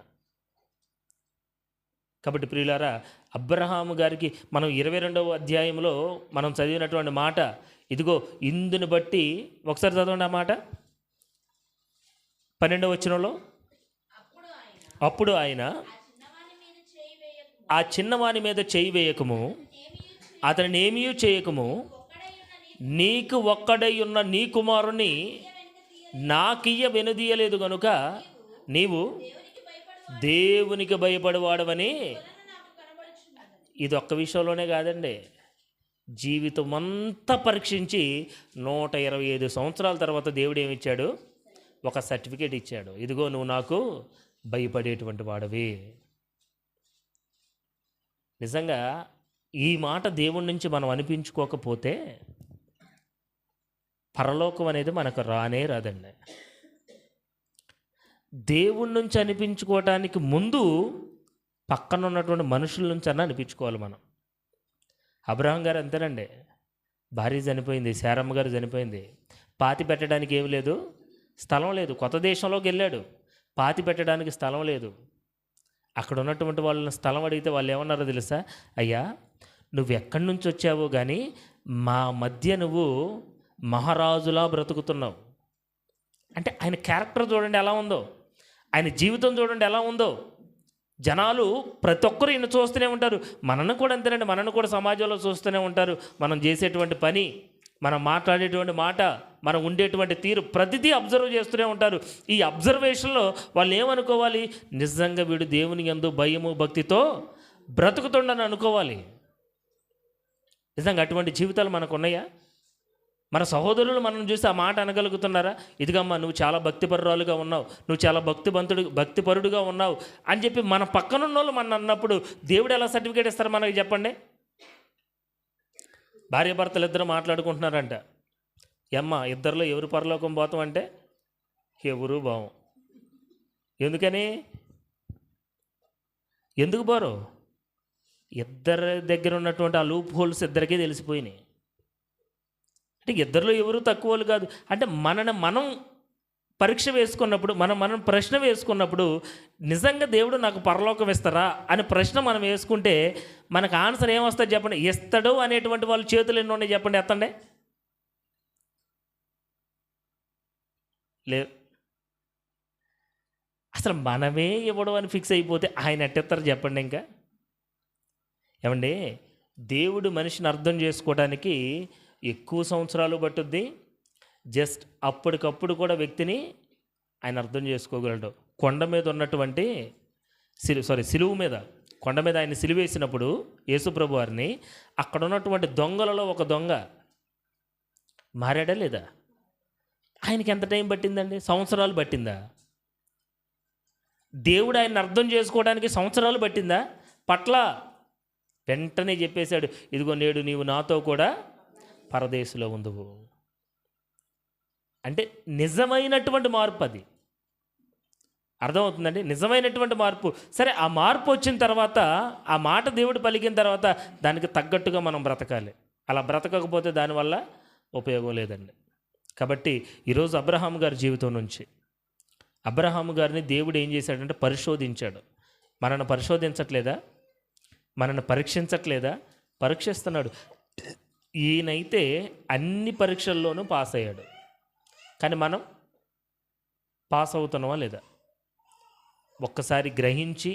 కాబట్టి ప్రియులారా, అబ్రహాము గారికి మనం 22వ అధ్యాయంలో మనం చదివినటువంటి మాట, ఇదిగో ఇందుని బట్టి ఒకసారి చదవండి ఆ మాట. 12వ వచనంలో, అప్పుడు ఆయన ఆ చిన్నవాని మీద చేయి వేయకము, అతనిని ఏమీ చేయకము, నీకు ఒక్కడై ఉన్న నీ కుమారుని నాకియ్య వెనుదీయలేదు గనుక నీవు దేవునికి భయపడేవాడవని. ఇది ఒక్క విషయంలోనే కాదండి, జీవితం అంతా పరీక్షించి 125 సంవత్సరాల తర్వాత దేవుడు ఏమిచ్చాడు? ఒక సర్టిఫికేట్ ఇచ్చాడు. ఇదిగో నువ్వు నాకు భయపడేటువంటి వాడవి. నిజంగా ఈ మాట దేవుడి నుంచి మనం అనిపించుకోకపోతే పరలోకం అనేది మనకు రానే రాదండి. దేవుడి నుంచి అనిపించుకోవటానికి ముందు పక్కన ఉన్నటువంటి మనుషుల నుంచి అన్న అనిపించుకోవాలి మనం. అబ్రహాం గారు అంతేనండి, భార్య చనిపోయింది, శారమ్మ గారు చనిపోయింది, పాతి పెట్టడానికి ఏమి లేదు, స్థలం లేదు. కొత్త దేశంలోకి వెళ్ళాడు, పాతి పెట్టడానికి స్థలం లేదు. అక్కడ ఉన్నటువంటి వాళ్ళని స్థలం అడిగితే వాళ్ళు ఏమన్నారో తెలుసా? అయ్యా, నువ్వు ఎక్కడి నుంచి వచ్చావో కానీ మా మధ్య నువ్వు మహారాజులా బ్రతుకుతున్నావు. అంటే ఆయన క్యారెక్టర్ చూడండి ఎలా ఉందో, ఆయన జీవితం చూడండి ఎలా ఉందో. జనాలు ప్రతి ఒక్కరు ఈయన చూస్తూనే ఉంటారు. మనను కూడా అంతేనండి, మనను కూడా సమాజంలో చూస్తూనే ఉంటారు. మనం చేసేటువంటి పని, మనం మాట్లాడేటువంటి మాట, మనం ఉండేటువంటి తీరు, ప్రతిదీ అబ్జర్వ్ చేస్తూనే ఉంటారు. ఈ అబ్జర్వేషన్లో వాళ్ళు ఏమనుకోవాలి? నిజంగా వీడు దేవుని యందు భయము భక్తితో బ్రతుకుతుండని అనుకోవాలి. నిజంగా అటువంటి జీవితాలు మనకు ఉన్నాయా? మన సహోదరులు మనం చూసి ఆ మాట అనగలుగుతున్నారా? ఇదిగమ్మా నువ్వు చాలా భక్తిపరురాలుగా ఉన్నావు, నువ్వు చాలా భక్తిపరుడుగా ఉన్నావు అని చెప్పి మన పక్కనున్న వాళ్ళు మన అన్నప్పుడు దేవుడు ఎలా సర్టిఫికేట్ ఇస్తారు మనకి చెప్పండి? భార్యాభర్తలు ఇద్దరు మాట్లాడుకుంటున్నారంట. అమ్మ ఇద్దరిలో ఎవరు పరలోకం పోతాం అంటే ఎవరు బావం. ఎందుకని? ఎందుకు పోరు? ఇద్దరి దగ్గర ఉన్నటువంటి ఆ లూప్ హోల్స్ ఇద్దరికీ తెలిసిపోయినాయి. అంటే ఇద్దరిలో ఎవరు తక్కువ వాళ్ళు కాదు. అంటే మనని మనం పరీక్ష వేసుకున్నప్పుడు, మనం ప్రశ్న వేసుకున్నప్పుడు, నిజంగా దేవుడు నాకు పరలోకం ఇస్తారా అని ప్రశ్న మనం వేసుకుంటే మనకు ఆన్సర్ ఏమొస్తుంది చెప్పండి? ఇస్తాడు అనేటువంటి వాళ్ళు చేతులు ఎన్ని ఉన్నాయి చెప్పండి, ఎత్తండి. లేదు, అసలు మనమే ఇవ్వడం అని ఫిక్స్ అయిపోతే ఆయన ఎట్టెత్తారు చెప్పండి? ఇంకా ఏమండి, దేవుడు మనిషిని అర్థం చేసుకోవడానికి ఎక్కువ సంవత్సరాలు పట్టుద్ది. జస్ట్ అప్పటికప్పుడు వ్యక్తిని ఆయన అర్థం చేసుకోగలడు. కొండ మీద ఉన్నటువంటి సిలువు మీద, కొండ మీద ఆయన సిలువేసినప్పుడు యేసుప్రభు వారిని, అక్కడ ఉన్నటువంటి దొంగలలో ఒక దొంగ మారాడా లేదా? ఆయనకి ఎంత టైం పట్టిందండి? సంవత్సరాలు పట్టిందా? దేవుడు ఆయన అర్థం చేసుకోవడానికి సంవత్సరాలు పట్టిందా? పట్ల వెంటనే చెప్పేశాడు, ఇదిగో నేడు నీవు నాతో కూడా పరదేశంలో ఉందువు. అంటే నిజమైనటువంటి మార్పు, అది అర్థమవుతుందండి, నిజమైనటువంటి మార్పు. సరే, ఆ మార్పు వచ్చిన తర్వాత, ఆ మాట దేవుడు పలికిన తర్వాత దానికి తగ్గట్టుగా మనం బ్రతకాలి. అలా బ్రతకకపోతే దానివల్ల ఉపయోగం లేదండి. కాబట్టి ఈరోజు అబ్రహాము గారి జీవితం నుంచి, అబ్రహాము గారిని దేవుడు ఏం చేశాడంటే పరిశోధించాడు. మనల్ని పరిశోధించట్లేదా? మనల్ని పరీక్షించట్లేదా? పరీక్షిస్తున్నాడు. ఈయనైతే అన్ని పరీక్షల్లోనూ పాస్ అయ్యాడు. కానీ మనం పాస్ అవుతున్నామా లేదా? ఒక్కసారి గ్రహించి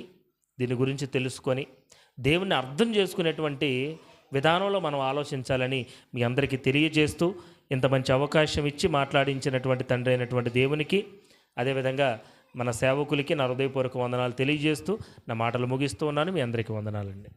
దీని గురించి తెలుసుకొని దేవుణ్ణి అర్థం చేసుకునేటువంటి విధానంలో మనం ఆలోచించాలని మీ అందరికీ తెలియజేస్తూ, ఇంత మంచి అవకాశం ఇచ్చి మాట్లాడించినటువంటి తండ్రి అయినటువంటి దేవునికి, అదేవిధంగా మన సేవకులకి నా హృదయపూర్వక వందనాలు తెలియజేస్తూ నా మాటలు ముగిస్తూ ఉన్నాను. మీ అందరికీ వందనాలండి.